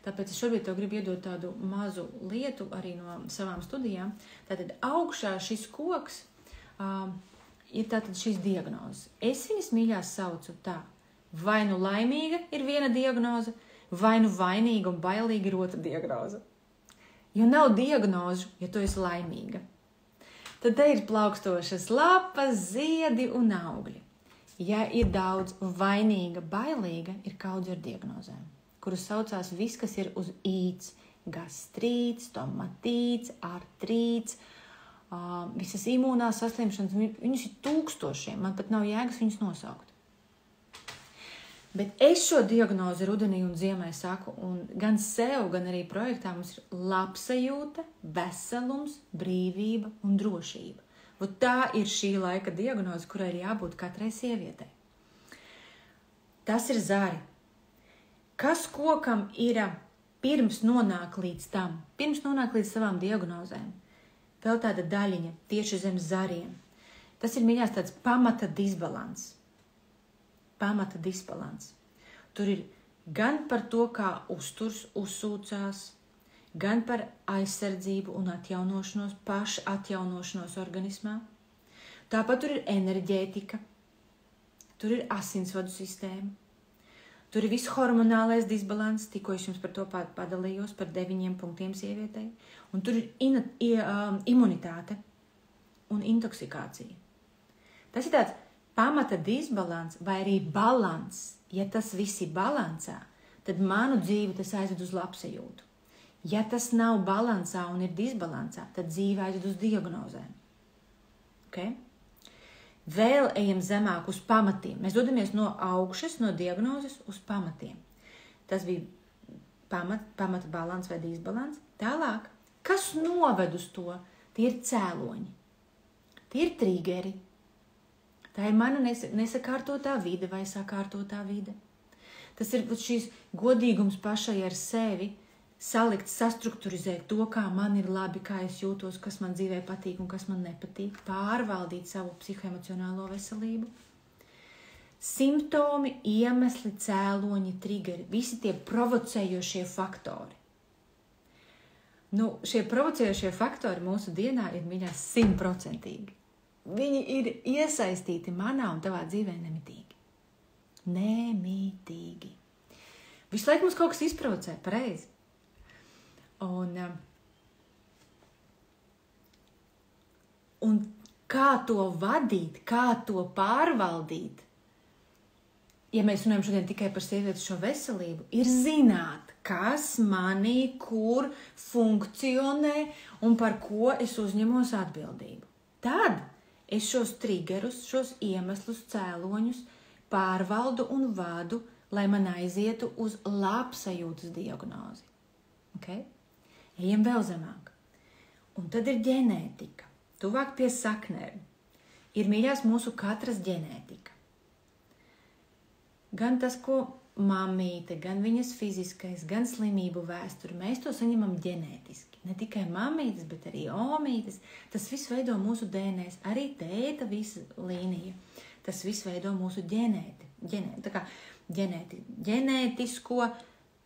Tāpēc es šobrīd tev gribu iedot tādu mazu lietu arī no savām studijām. Tātad augšā šis koks ir tātad šīs diagnozes. Es viņas mīļās saucu tā. Vai nu laimīga ir viena diagnoze, vai nu vainīga un bailīga ir otra diagnoze. Jo nav diagnožu, ja tu esi laimīga. Tad te ir plaukstošas lapas, ziedi un augļi. Ja ir daudz vainīga, bailīga, ir kaudze ar diagnozēm, kuras saucās viss, kas ir uz īts. Gastrīts, stomatīts, artrīts, visas imūnās saslimšanas. Viņus ir tūkstošiem, man pat nav jēgas viņus nosaukt. Bet es šo diagnozi rudenī un ziemē saku, un gan sev, gan arī projektā mums ir labsajūta, veselums, brīvība un drošība. Un tā ir šī laika diagnoze, kurai ir jābūt katrai sievietei. Tas ir zari. Kas kokam ir pirms nonāk līdz tam, pirms nonāk līdz savām diagnozēm? Vēl tāda daļiņa tieši zem zariem. Tas ir mīļās tāds pamata disbalans. Tur ir gan par to, kā uzturs uzsūcās, gan par aizsardzību un atjaunošanos, pašatjaunošanos organismā. Tāpat tur ir enerģētika, tur ir asinsvadu sistēma, tur ir viss hormonālais disbalans, tikko es jums par to padalījos, par 9 punktiem sievietei, un tur ir imunitāte un intoksikācija. Tas ir tāds pamata disbalans vai arī balans. Ja tas viss ir balansā, tad manu dzīvi tas aizved uz labsajūtu. Ja tas nav balansā un ir disbalansā, tad dzīve aizved uz diagnozēm. Okay? Vēl ejam zemāk uz pamatiem. Mēs dodamies no augšas, no diagnozes uz pamatiem. Tas bija pamata balans vai disbalans. Tālāk, kas noved uz to? Tie ir cēloņi. Tie ir trigeri. Tā ir mana nesakārtotā vide vai sakārtotā vide. Tas ir šīs godīgums pašai ar sevi, salikt, sastrukturizēt to, kā man ir labi, kā es jūtos, kas man dzīvē patīk un kas man nepatīk, pārvaldīt savu psihoemocionālo veselību. Simptomi, iemesli, cēloņi, trigeri, visi tie provocējošie faktori. Šie provocējošie faktori mūsu dienā ir mīļās 100%. Viņi ir iesaistīti manā un tavā dzīvē nemitīgi. Nemitīgi. Visu laiku mums kaut kas izprovocē, pareizi. Un kā to vadīt, kā to pārvaldīt, ja mēs runājam šodien tikai par sievietes šo veselību, ir zināt, kas manī, kur funkcionē un par ko es uzņemos atbildību. Tad es šos triggerus, šos iemeslus, cēloņus pārvaldu un vadu, lai man aizietu uz labsajūtas diagnozi. Okay? Ejam vēl zemāk. Un tad ir ģenētika. Tuvāk pie saknēm. Ir mīļās mūsu katras ģenētika. Gan tas, ko mamīte, gan viņas fiziskais, gan slimību vēsturi, mēs to saņemam ģenētiski. Ne tikai mamītes, bet arī omītes. Tas viss veido mūsu DNS, arī tēta visa līnija. Tas viss veido mūsu ģenētisko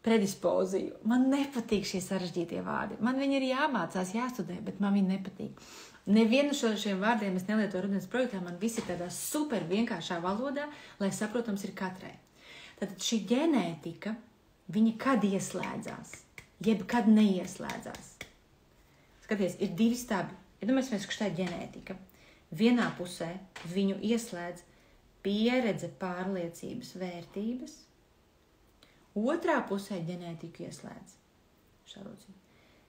predispoziju. Man nepatīk šie sarežģītie vārdi. Man viņi ir jāmācās, jāstudē, bet man viņi nepatīk. Nevienu šiem vārdiem es nelietoju rudens projektā, man visi ir tādā super vienkāršā valodā, lai saprotams ir katrai. Tātad šī ģenētika, viņa kad ieslēdzās, jeb kad neieslēdzās. Skaties, ir 2 stabi. Iedomāsimies, ka šī ir ģenētika. Vienā pusē viņu ieslēdz pieredze, pārliecības, vērtības. Otrā pusē ģenētiku ieslēdz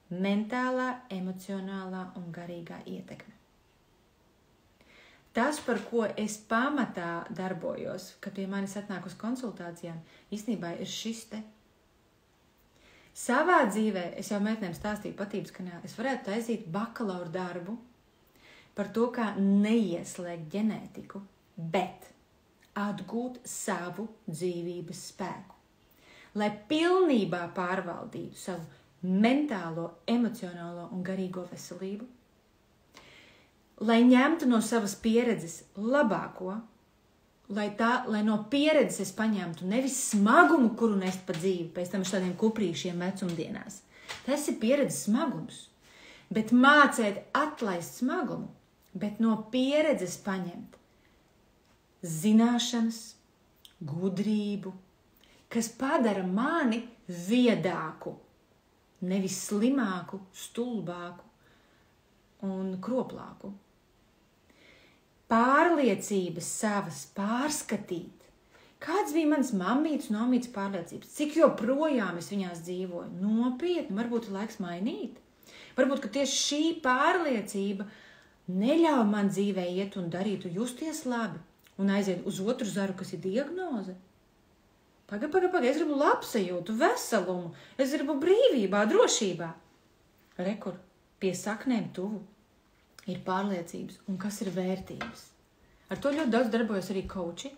mentālā, emocionālā un garīgā ietekme. Tas, par ko es pamatā darbojos, kad pie manis atnāk uz konsultācijām, īstenībā ir šis te. Savā dzīvē, es jau meitenēm stāstīju patības kanālā, es varētu taisīt bakalaura darbu par to, kā neieslēgt ģenētiku, bet atgūt savu dzīvības spēku. Lai pilnībā pārvaldītu savu mentālo, emocionālo un garīgo veselību, lai ņemtu no savas pieredzes labāko, lai no pieredzes es paņemtu nevis smagumu, kuru nest pa dzīvi, pēc tam šādiem kuprīšiem vecumdienās. Tas ir pieredzes smagums, bet mācēt atlaist smagumu, bet no pieredzes paņemt zināšanas, gudrību, kas padara mani viedāku, nevis slimāku, stulbāku un kroplāku. Pārliecības savas pārskatīt. Kāds bija mans mammītes un omītes pārliecības? Cik joprojām es viņās dzīvoju? Nopietni, varbūt ir laiks mainīt. Varbūt, ka tieši šī pārliecība neļauj man dzīvē iet un darīt un justies labi un aiziet uz otru zaru, kas ir diagnoze. Paga, es gribu labsajūtu, veselumu, es gribu brīvībā, drošībā. Rekur, pie saknēm tuvu ir pārliecības un kas ir vērtības. Ar to ļoti daudz darbojas arī koči.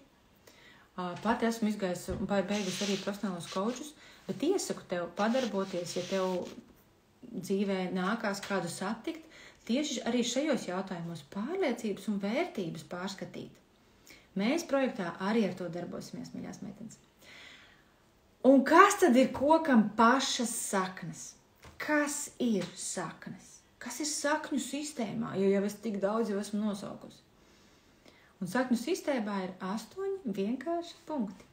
Pati esmu izgājusi un beigusi arī profesionālos kočus, bet iesaku tev padarboties, ja tev dzīvē nākās kādu satikt, tieši arī šajos jautājumos pārliecības un vērtības pārskatīt. Mēs projektā arī ar to darbosimies, mīļās meitenes. Un kas tad ir kokam pašas saknes? Kas ir saknes? Kas ir sakņu sistēmā? Jo es tik daudz jau esmu nosaukusi. Un sakņu sistēmā ir 8 vienkārši punkti.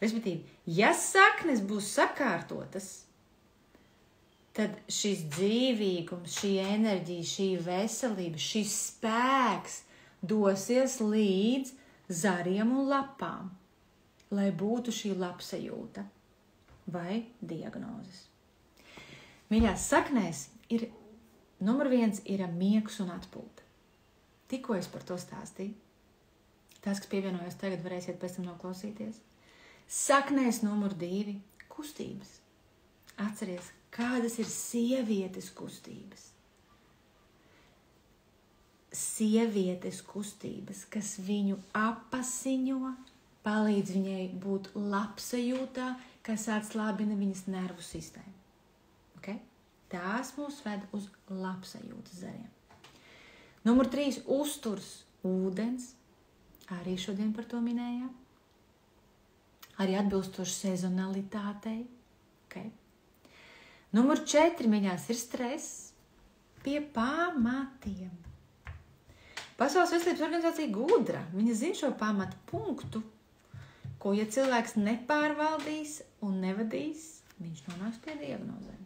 Respektīvi, ja saknes būs sakārtotas, tad šis dzīvīgums, šī enerģija, šī veselība, šis spēks dosies līdz zariem un lapām, lai būtu šī labsajūta vai diagnozes. Mīļās, saknēs ir numur 1 ir miegs un atpūta. Tikko es par to stāstīju. Tās, kas pievienojas tagad, varēsiet pēc tam noklausīties. Saknēs numur 2 – kustības. Atceries, kādas ir sievietes kustības. Sievietes kustības, kas viņu apasiņo, palīdz viņai būt labsajūtā, kas atslābina viņas nervu sistēmu. Okay? Tās mūs ved uz labsajūtas zariem. Numur 3 – uzturs, ūdens. Arī šodien par to minējām. Arī atbilstoši sezonalitātei. Okay. Numur 4, mīļās, ir stress pie pamatiem. Pasaules veselības organizācija gudra. Viņa zina šo pamatu punktu, ko, ja cilvēks nepārvaldīs un nevadīs, viņš nonāks pie diagnozēm.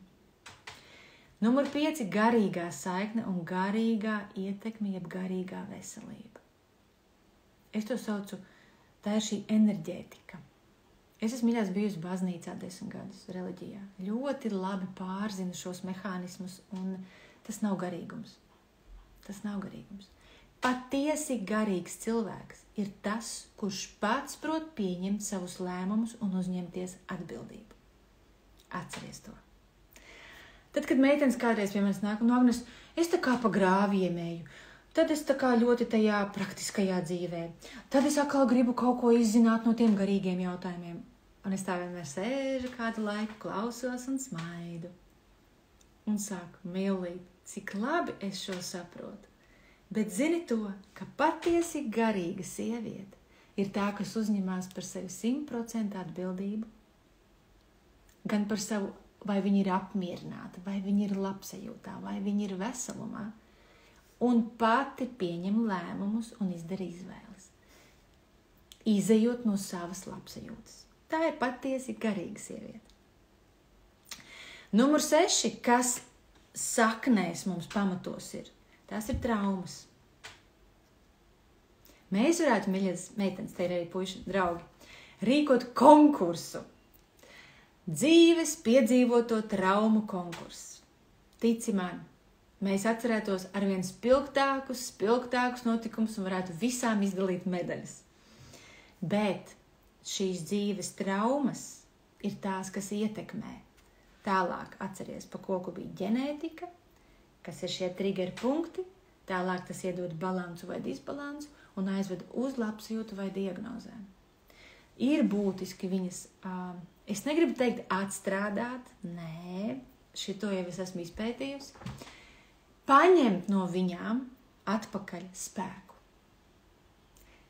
Numur 5 – garīgā saikne un garīgā ietekme, jeb garīgā veselība. Es to saucu, tā ir šī enerģētika. Es esmu, mīļās, bijusi baznīcā 10 gadus, reliģijā. Ļoti labi pārzinu šos mehānismus, un tas nav garīgums. Tas nav garīgums. Patiesi garīgs cilvēks ir tas, kurš pats prot pieņemt savus lēmumus un uzņemties atbildību. Atceries to. Tad, kad meitenes kādreiz pie manis nāk, un Agnes, es tā kā pa grāviem eju, tad es tā kā ļoti tajā praktiskajā dzīvē. Tad es atkal gribu kaut ko izzināt no tiem garīgiem jautājumiem. Un es tā vienmēr sēžu kādu laiku, klausos un smaidu. Un saku, mīlīt, cik labi es šo saprotu. Bet zini to, ka patiesi garīga sieviete ir tā, kas uzņemās par sevi 100% atbildību. Gan par savu, vai viņa ir apmierināta, vai viņa ir labsajūtā, vai viņa ir veselumā. Un pati pieņem lēmumus un izdara izvēles. Izejot no savas labsajūtas. Tā ir patiesi garīga sieviete. Numur 6, kas saknēs mums pamatos ir, tās ir traumas. Mēs varētu, mīļas meitenes, te ir arī puiši draugi, rīkot konkursu. Dzīves piedzīvoto traumu konkursu. Tici man. Mēs atcerētos arvien spilgtākus notikumus un varētu visām izdalīt medaļas. Bet šīs dzīves traumas ir tās, kas ietekmē Tālāk atceries, pa koku bija ģenētika, kas ir šie trigger punkti. Tālāk tas iedod balansu vai disbalansu un aizved uz labsajūtu vai diagnozēm. Ir būtiski viņas, es negribu teikt atstrādāt, nē, šito jau es esmu izpētījusi, paņemt no viņām atpakaļ spēku.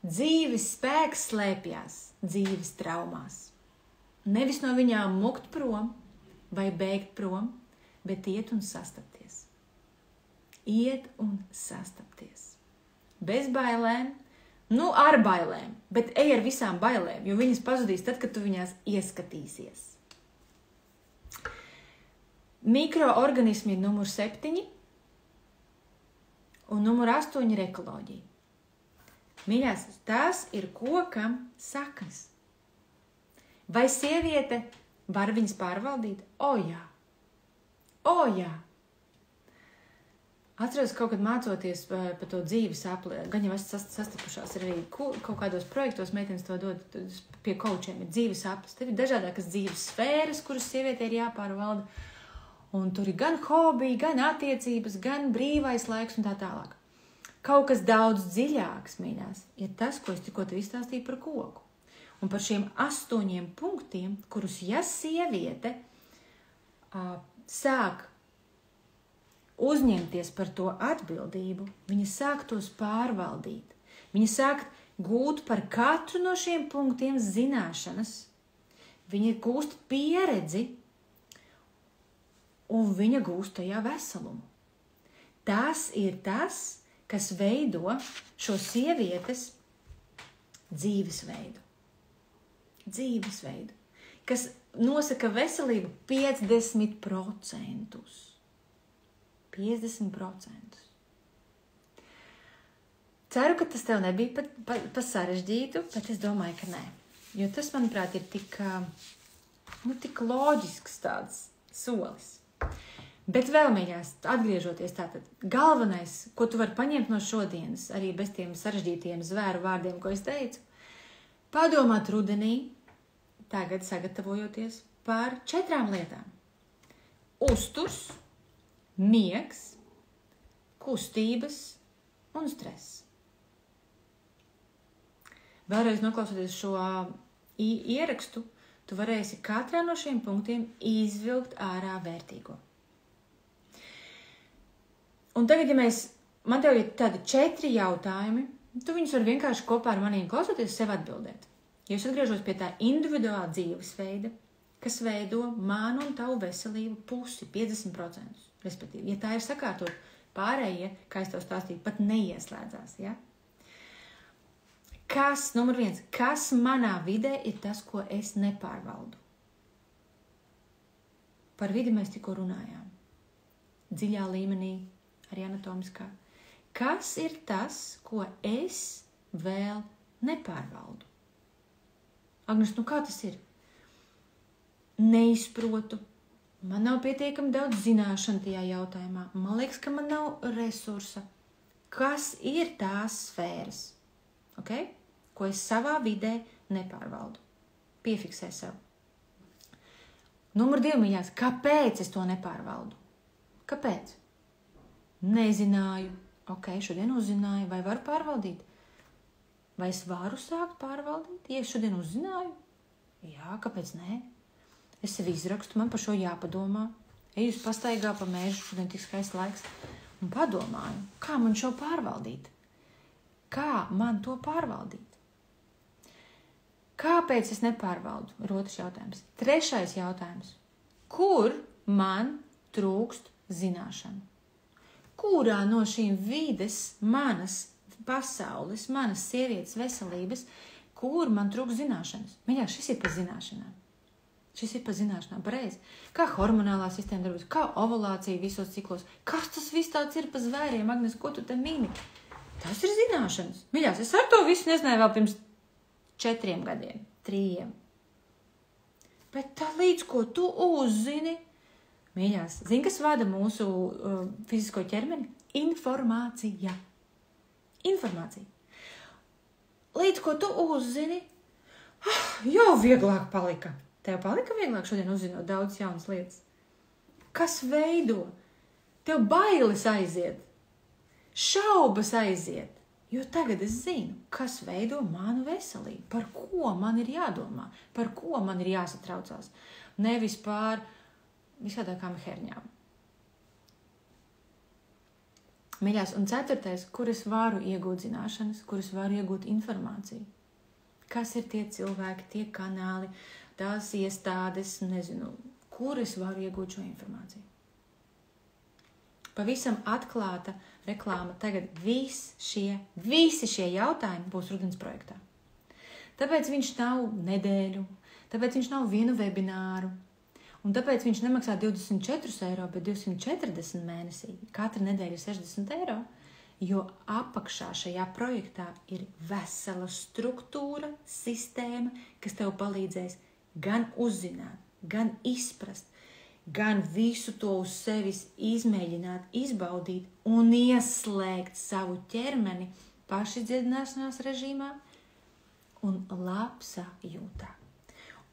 Dzīves spēks slēpjās dzīves traumās. Nevis no viņām mukt prom vai beigt prom, bet iet un sastapties. Iet un sastapties. Bez bailēm, ar bailēm, bet ej ar visām bailēm, jo viņas pazudīs tad, kad tu viņās ieskatīsies. Mikroorganismi ir numur 7 un numur 8 ir ekoloģija. Mīļās, tās ir kokam saknes. Vai sieviete var viņas pārvaldīt? O jā! Atceros kaut kad mācoties par to dzīves apli, gan jau esmu sastapušās arī kaut kādos projektos, meitenes to dod pie kaučiem, ir dzīves aplis. Tev ir dažādākas dzīves sfēras, kuras sievietē ir jāpārvalda, un tur ir gan hobiji, gan attiecības, gan brīvais laiks un tā tālāk. Kaut kas daudz dziļāks, mīļās, ir tas, ko es tikko tev izstāstīju par koku. Un par šiem 8 punktiem, kurus ja sieviete sāk uzņemties par to atbildību, viņa sāk tos pārvaldīt. Viņa sāk gūt par katru no šiem punktiem zināšanas. Viņa gūst pieredzi un viņa gūst tajā veselumu. Tas ir tas, kas veido šo sievietes dzīvesveidu. Kas nosaka veselību 50%. 50%. Ceru, ka tas tev nebija pa sarežģītu, bet es domāju, ka nē. Jo tas, manuprāt, ir tik loģisks tāds solis. Bet vēl, mīļās, atgriežoties tātad, galvenais, ko tu vari paņemt no šodienas, arī bez tiem sarežģītiem zvēru vārdiem, ko es teicu, padomāt rudenī, tagad sagatavojoties par 4 lietām. Uzturs, miegs, kustības un stress. Vēlreiz noklausoties šo ierakstu, tu varēsi katrā no šiem punktiem izvilkt ārā vērtīgo. Un tagad, ja man tev ir tādi 4 jautājumi, tu viņus vari vienkārši kopā ar maniem klausoties sev atbildēt. Ja es atgriežos pie tā individuāla dzīvesveida, kas veido manu un tavu veselību pusi, 50%. Respektīvi, ja tā ir sakārtot, pārējie, kā es tev stāstīju, pat neieslēdzās, ja? Numur 1, kas manā vidē ir tas, ko es nepārvaldu? Par vidi mēs tikko runājām. Dziļā līmenī, arī anatomiskā. Kas ir tas, ko es vēl nepārvaldu? Agnes, kā tas ir? Neizprotu. Man nav pietiekami daudz zināšanu tajā jautājumā. Man liekas, ka man nav resursa. Kas ir tās sfēras? Okay? Ko es savā vidē nepārvaldu? Piefiksē sev. Numur 2, mīļās, kāpēc es to nepārvaldu? Kāpēc? Nezināju. Šodien uzzināju. Vai varu pārvaldīt? Vai es varu sākt pārvaldīt? Ja es šodien uzzināju? Jā, kāpēc nē? Es sevi izrakstu, man par šo jāpadomā. Eju uz pastaigā pa mežu, šodien tik skaists laiks. Un padomāju, kā man šo pārvaldīt? Kā man to pārvaldīt? Kāpēc es nepārvaldu? Ir otrs jautājums. 3. jautājums. Kur man trūkst zināšanu? Kurā no šīm vides, manas pasaules, manas sievietes veselības, kur man trūkst zināšanas? Mīļāk, šis ir par zināšanām. Pareizi. Kā hormonālā sistēma darbojas, kā ovulācija visos ciklos. Kas tas viss tāds ir pa zvēriem, Agnes, ko tu te mini? Tas ir zināšanas. Mīļās, es ar to visu nezināju vēl pirms 4 gadiem, 3. Bet tā līdz, ko tu uzzini, mīļās, zini, kas vada mūsu fizisko ķermeni? Informācija. Līdz, ko tu uzzini, jau vieglāk palika. Tev palika vieglāk šodien uzzinot daudz jaunas lietas? Kas veido? Tev bailes aiziet, šaubas aiziet, jo tagad es zinu, kas veido manu veselību, par ko man ir jādomā, par ko man ir jāsatraucās, nevis pār visādākām herņām. Mīļās, un 4. kur es varu iegūt zināšanas, kur es varu iegūt informāciju. Kas ir tie cilvēki, tie kanāli, tās iestādes, nezinu, kur es varu iegūt šo informāciju. Pavisam atklāta reklāma tagad visi šie jautājumi būs rudens projektā. Tāpēc viņš nav nedēļu, tāpēc viņš nav vienu webināru, un tāpēc viņš nemaksā 24 eiro, bet 240 mēnesī. Katra nedēļa ir 60 eiro, jo apakšā šajā projektā ir vesela struktūra, sistēma, kas tev palīdzēs gan uzzināt, gan izprast, gan visu to uz sevis izmēģināt, izbaudīt un ieslēgt savu ķermeni pašizdziedināšanās režīmā un labsajūtā.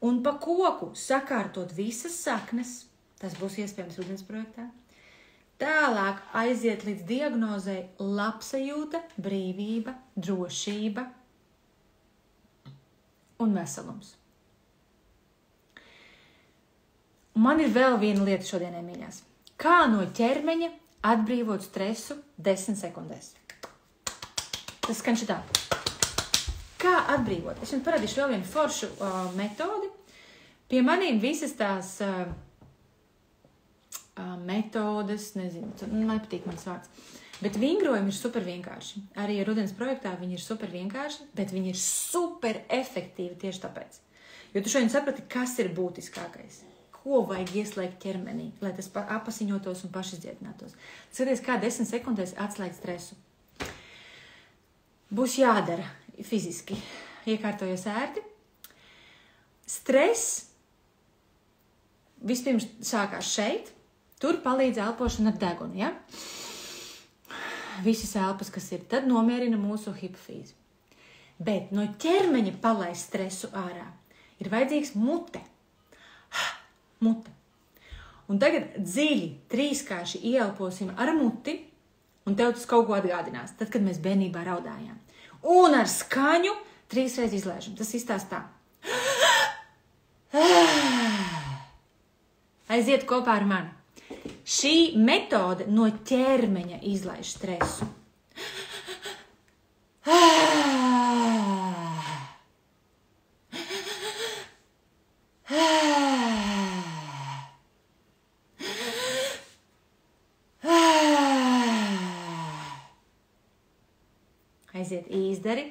Un pa koku sakārtot visas saknes, tas būs iespējams rudens projektā, tālāk aiziet līdz diagnozei labsajūta, brīvība, drošība un veselums. Man ir vēl viena lieta šodienai, mīļās. Kā no ķermeņa atbrīvot stresu 10 sekundēs? Tas skan šitā. Kā atbrīvot? Es jums parādīšu vēl vienu foršu metodi. Pie manīm visas tās metodes, nezinu, nepatīk mans vārds, bet vingrojumi ir super vienkārši. Arī rudens projektā viņi ir super vienkārši, bet viņi ir super efektīvi tieši tāpēc. Jo tu šodien saprati, kas ir būtiskākais. Ko vajag ieslēgt ķermenī, lai tas apasiņotos un pašizdziedinātos. Skaties, kā 10 sekundēs atslēgt stresu. Būs jādara fiziski. Iekārtojies ērti. Stress vispirms sākās šeit. Tur palīdz elpošana ar degunu, ja? Visas elpas, kas ir, tad nomierina mūsu hipofīzi. Bet no ķermeņa palaist stresu ārā ir vajadzīgs mute. Mute. Un tagad dziļi, trīskārši ieelposim ar muti, un tev tas kaut ko atgādinās, tad, kad mēs bērnībā raudājām. Un ar skaņu 3 reizes izlaižam. Tas izstāstā. Aiziet kopā ar mani. Šī metode no ķermeņa izlaiž stresu. Aiziet izdari,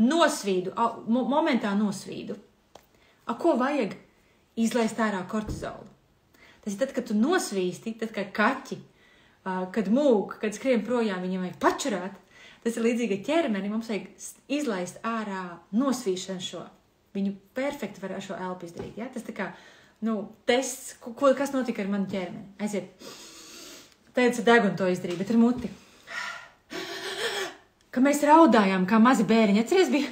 nosvīdu, momentā nosvīdu. Ko vajag? Izlaist ārā kortizolu. Tas ir tad, kad tu nosvīsti, tad kā kaķi, kad mūk, kad skrien projām, viņam vajag pačurāt. Tas ir līdzīgi ķermeni, mums vajag izlaist ārā nosvīšanu šo. Viņu perfekti var šo elpu izdarīt. Ja? Tas tā kā, tests, kas notika ar manu ķermeni. Aiziet. Teica degunu to izdarīt, bet ar muti. Ka mēs raudājām, kā mazi bērniņi. Atceries, bija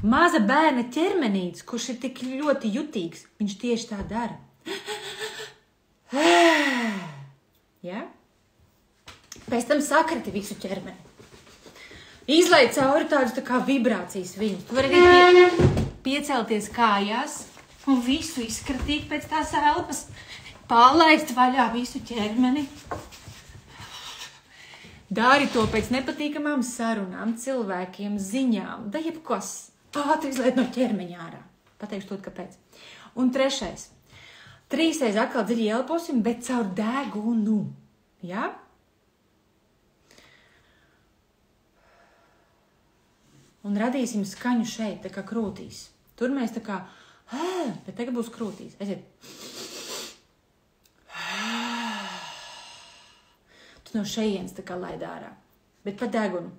maza bērna ķermenīts, kurš ir tik ļoti jutīgs. Viņš tieši tā dara. Ja? Pēc tam sakrati visu ķermeni. Izlai cauri tādus tā kā vibrācijas viņus. Tu vari arī piecelties kājās un visu izskratīt pēc tās elpas. Palaist vaļā visu ķermeni. Dari to pēc nepatīkamām sarunām, cilvēkiem, ziņām, da jebkas. Ātri izlaid no ķermeņa ārā. Pateikšu to, kāpēc. Un 3. 3 reizes atkal dziļi elposim, bet caur degunu. Ja? Un radīsim skaņu šeit, tā kā krūtīs. Tur mēs tā kā, bet tagad būs krūtīs. Aiziet. Tu no šejienes tā kā laid ārā, bet pa degunu.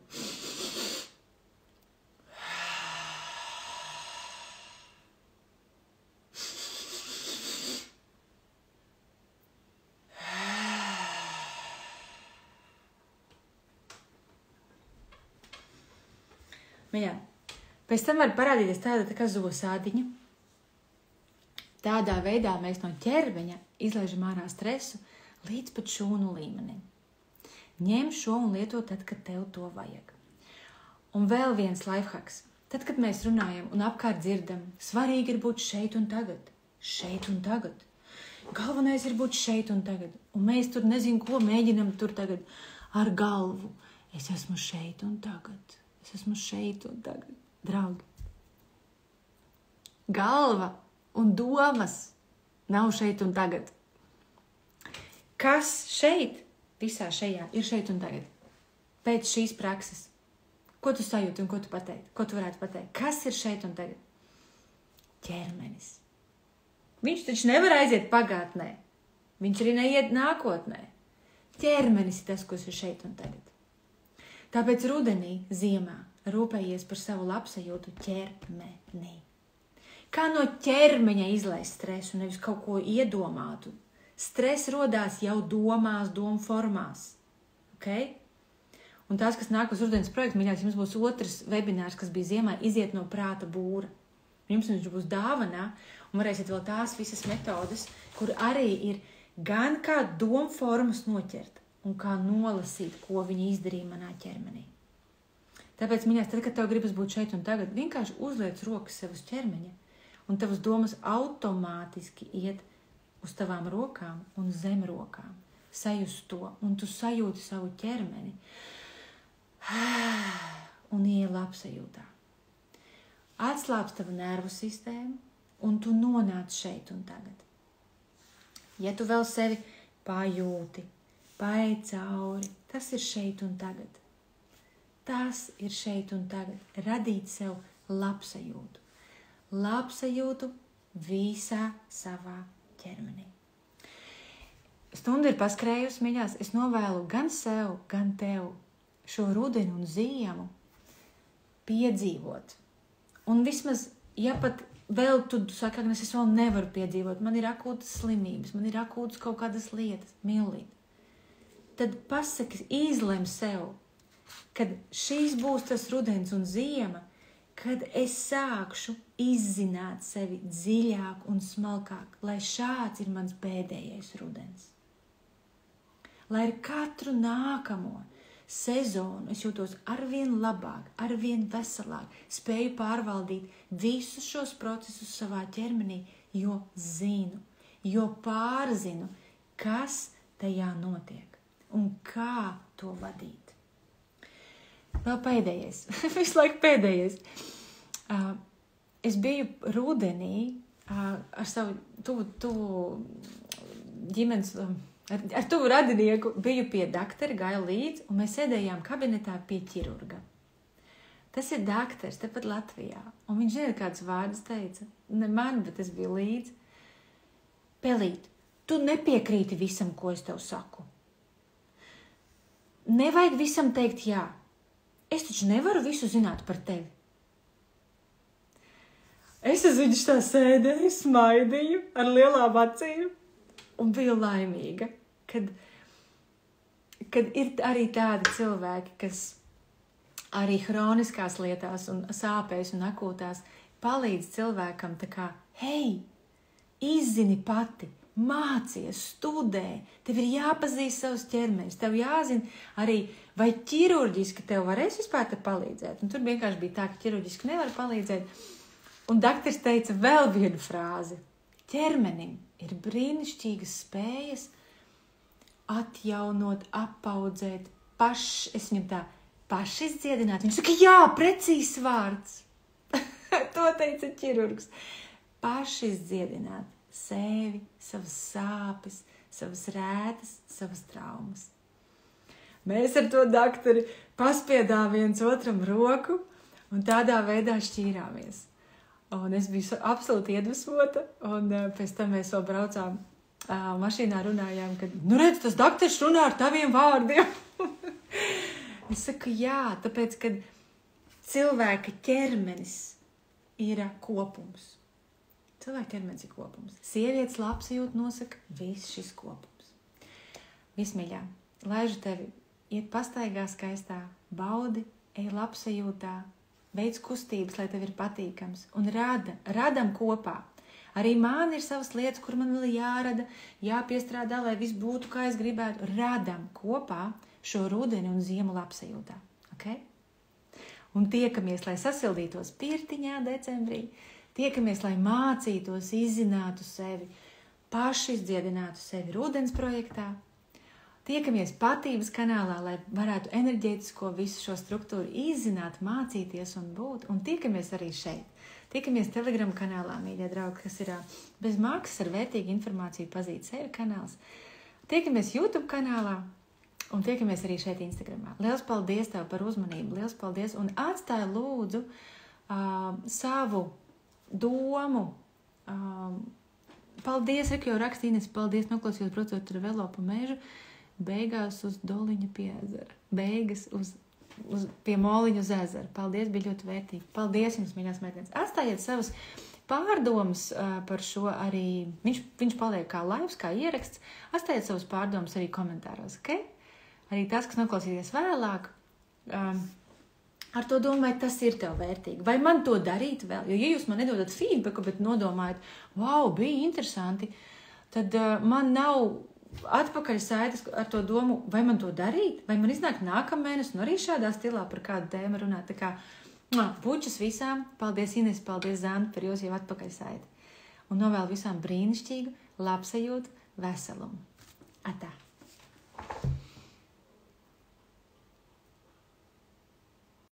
Jā. Pēc tam var parādīties tāda tā kā zosādiņa. Tādā veidā mēs no ķermeņa izlaižam ārā stresu līdz pat šūnu līmenim. Ņem šo un lieto tad, kad tev to vajag. Un vēl viens lifehacks. Tad, kad mēs runājam un apkārt dzirdam, svarīgi ir būt šeit un tagad. Šeit un tagad. Galvenais ir būt šeit un tagad. Un mēs tur nezinu, ko mēģinam tur tagad ar galvu. Es esmu šeit un tagad. Es esmu šeit un tagad. Draugi. Galva un domas nav šeit un tagad. Kas šeit, visā šajā, ir šeit un tagad? Pēc šīs prakses. Ko tu sajūti un ko tu pateikti? Ko tu varētu pateikt? Kas ir šeit un tagad? Ķermenis. Viņš taču nevar aiziet pagātnē. Viņš arī neiet nākotnē. Ķermenis ir tas, kas ir šeit un tagad. Tāpēc rudenī, ziemā, rūpējies par savu labsajūtu ķermenī. Kā no ķermeņa izlaist stresu, nevis kaut ko iedomātu. Stress rodās jau domās, domu formās. Okay? Un tās, kas nāk uz rudens projektu, mīļāks, jums būs otrs webinārs, kas bija ziemā, iziet no prāta būra. Jums viņš būs dāvanā, un varēsiet vēl tās visas metodas, kur arī ir gan kā domu formas noķert, un kā nolasīt, ko viņi izdarīja manā ķermenī. Tāpēc, mīļāks, tad, kad tev gribas būt šeit un tagad, vienkārši uzliec rokas sev uz ķermeņa, un tavas domas automātiski iet uz tavām rokām un zem rokām. Sajust to, un tu sajūti savu ķermeni. Un ieej labsajūtā. Atslābs tavu nervu sistēmu, un tu nonāc šeit un tagad. Ja tu vēl sevi pajūti, paej cauri, tas ir šeit un tagad. Tas ir šeit un tagad. Radīt sev labsajūtu. Labsajūtu visā savā ķermenī. Stunda ir paskrējusi, mīļās. Es novēlu gan sev, gan tev šo rudeni un ziemu piedzīvot. Un vismaz, ja pat vēl tu saki, Agnes, es vēl nevaru piedzīvot, man ir akūtas slimības, man ir akūtas kaut kādas lietas, mīlīt. Tad pasaki, izlem sev, kad šīs būs tas rudens un ziema, kad es sākšu izzināt sevi dziļāk un smalkāk, lai šāds ir mans pēdējais rudens. Lai ar katru nākamo sezonu es jūtos arvien labāk, arvien veselāk, spēju pārvaldīt visus šos procesus savā ķermenī, jo zinu, jo pārzinu, kas tajā notiek un kā to vadīt. Vēl pēdējais, visu laiku pēdējais. Es biju rudenī ar savu tuvu ģimenes, ar tuvu radinieku, biju pie daktara, gāju līdzi, un mēs sēdējām kabinetā pie ķirurga. Tas ir daktars, tepat Latvijā. Un viņš zina, kāds vārds teica. Ne man, bet es biju līdzi. Pelīt, tu nepiekrīti visam, ko es tev saku. Nevajag visam teikt jā. Es taču nevaru visu zināt par tevi. Es uz viņu tā sēdēju, smaidīju ar lielām acīm un biju laimīga, kad ir arī tādi cilvēki, kas arī hroniskās lietās un sāpēs un akūtās palīdz cilvēkam tā kā, hei, izzini pati, mācies, studē, tev ir jāpazīst savus ķermeņus, tev jāzina arī, vai ķirurģiski tev varēs vispār te palīdzēt. Un tur vienkārši bija tā, ka ķirurģiski nevar palīdzēt. Un daktars teica vēl vienu frāzi. Ķermenim ir brīnišķīgas spējas atjaunot, apaudzēt, es viņam tā pašizdziedināt. Viņš saka, jā, precīzs vārds. To teica ķirurgs. Pašizdziedināt sevi, savas sāpes, savas rētas, savas traumas. Mēs ar to daktari paspiedām viens otram roku un tādā veidā šķīrāmies. Un es biju absolūti iedvesmota, un pēc tam mēs vēl braucām mašīnā, runājām, ka, redz, tas daktars runā ar taviem vārdiem. Es saku, jā, tāpēc, kad cilvēka ķermenis ir kopums. Cilvēka ķermenis ir kopums. Sievietes labsajūta nosaka viss šis kopums. Vismīļā, laižu tevi iet pastaigā skaistā, baudi, ej labsajūtā, veids kustības, lai tev ir patīkams, un radam kopā Arī man ir savas lietas, kur man vēl jārada, jāpiestrādā, lai viss būtu, kā es gribētu. Radam kopā šo rudeni un ziemu labsajūtā. Okay? Un tiekamies, lai sasildītos pirtiņā decembrī. Tiekamies, lai mācītos, izzinātu sevi, paši izdziedinātu sevi rudens projektā. Tiekamies patības kanālā, lai varētu enerģētisko visu šo struktūru izzināt, mācīties un būt. Un tiekamies arī šeit. Tiekamies Telegram kanālā, mīļie draugi, kas ir bez maksas ar vērtīgu informāciju pazīt sevi kanāls. Tiekamies YouTube kanālā un tiekamies arī šeit Instagramā. Liels paldies tev par uzmanību, liels paldies un atstāj lūdzu savu domu. Paldies, Reku jau rakstīnes, paldies, noklausījos braucot ar velo pa mežu, beigās uz Doliņa pie ezera, beigas pie Moliņa uz ezera. Paldies, bija ļoti vērtīgi. Paldies jums, mīļās meitenes. Atstājiet savas pārdomas par šo arī, viņš paliek kā laivs, kā ieraksts. Atstājiet savas pārdomas arī komentāros, ok? Arī tas, kas noklausīties vēlāk, ar to domāju, tas ir tev vērtīgi. Vai man to darīt vēl? Jo, ja jūs man nedodat feedbacku, bet nodomājat, wow, bija interesanti, tad man nav atpakaļ saites ar to domu, vai man to darīt? Vai man iznāk nākamēnes un arī šādā stilā par kādu tēmu runāt? Tā kā bučas visām. Paldies, Ines, paldies, Zanda, par jūs jau atpakaļ saiti. Un novēlu visām brīnišķīgu, labsajūtu, veselumu. Atā!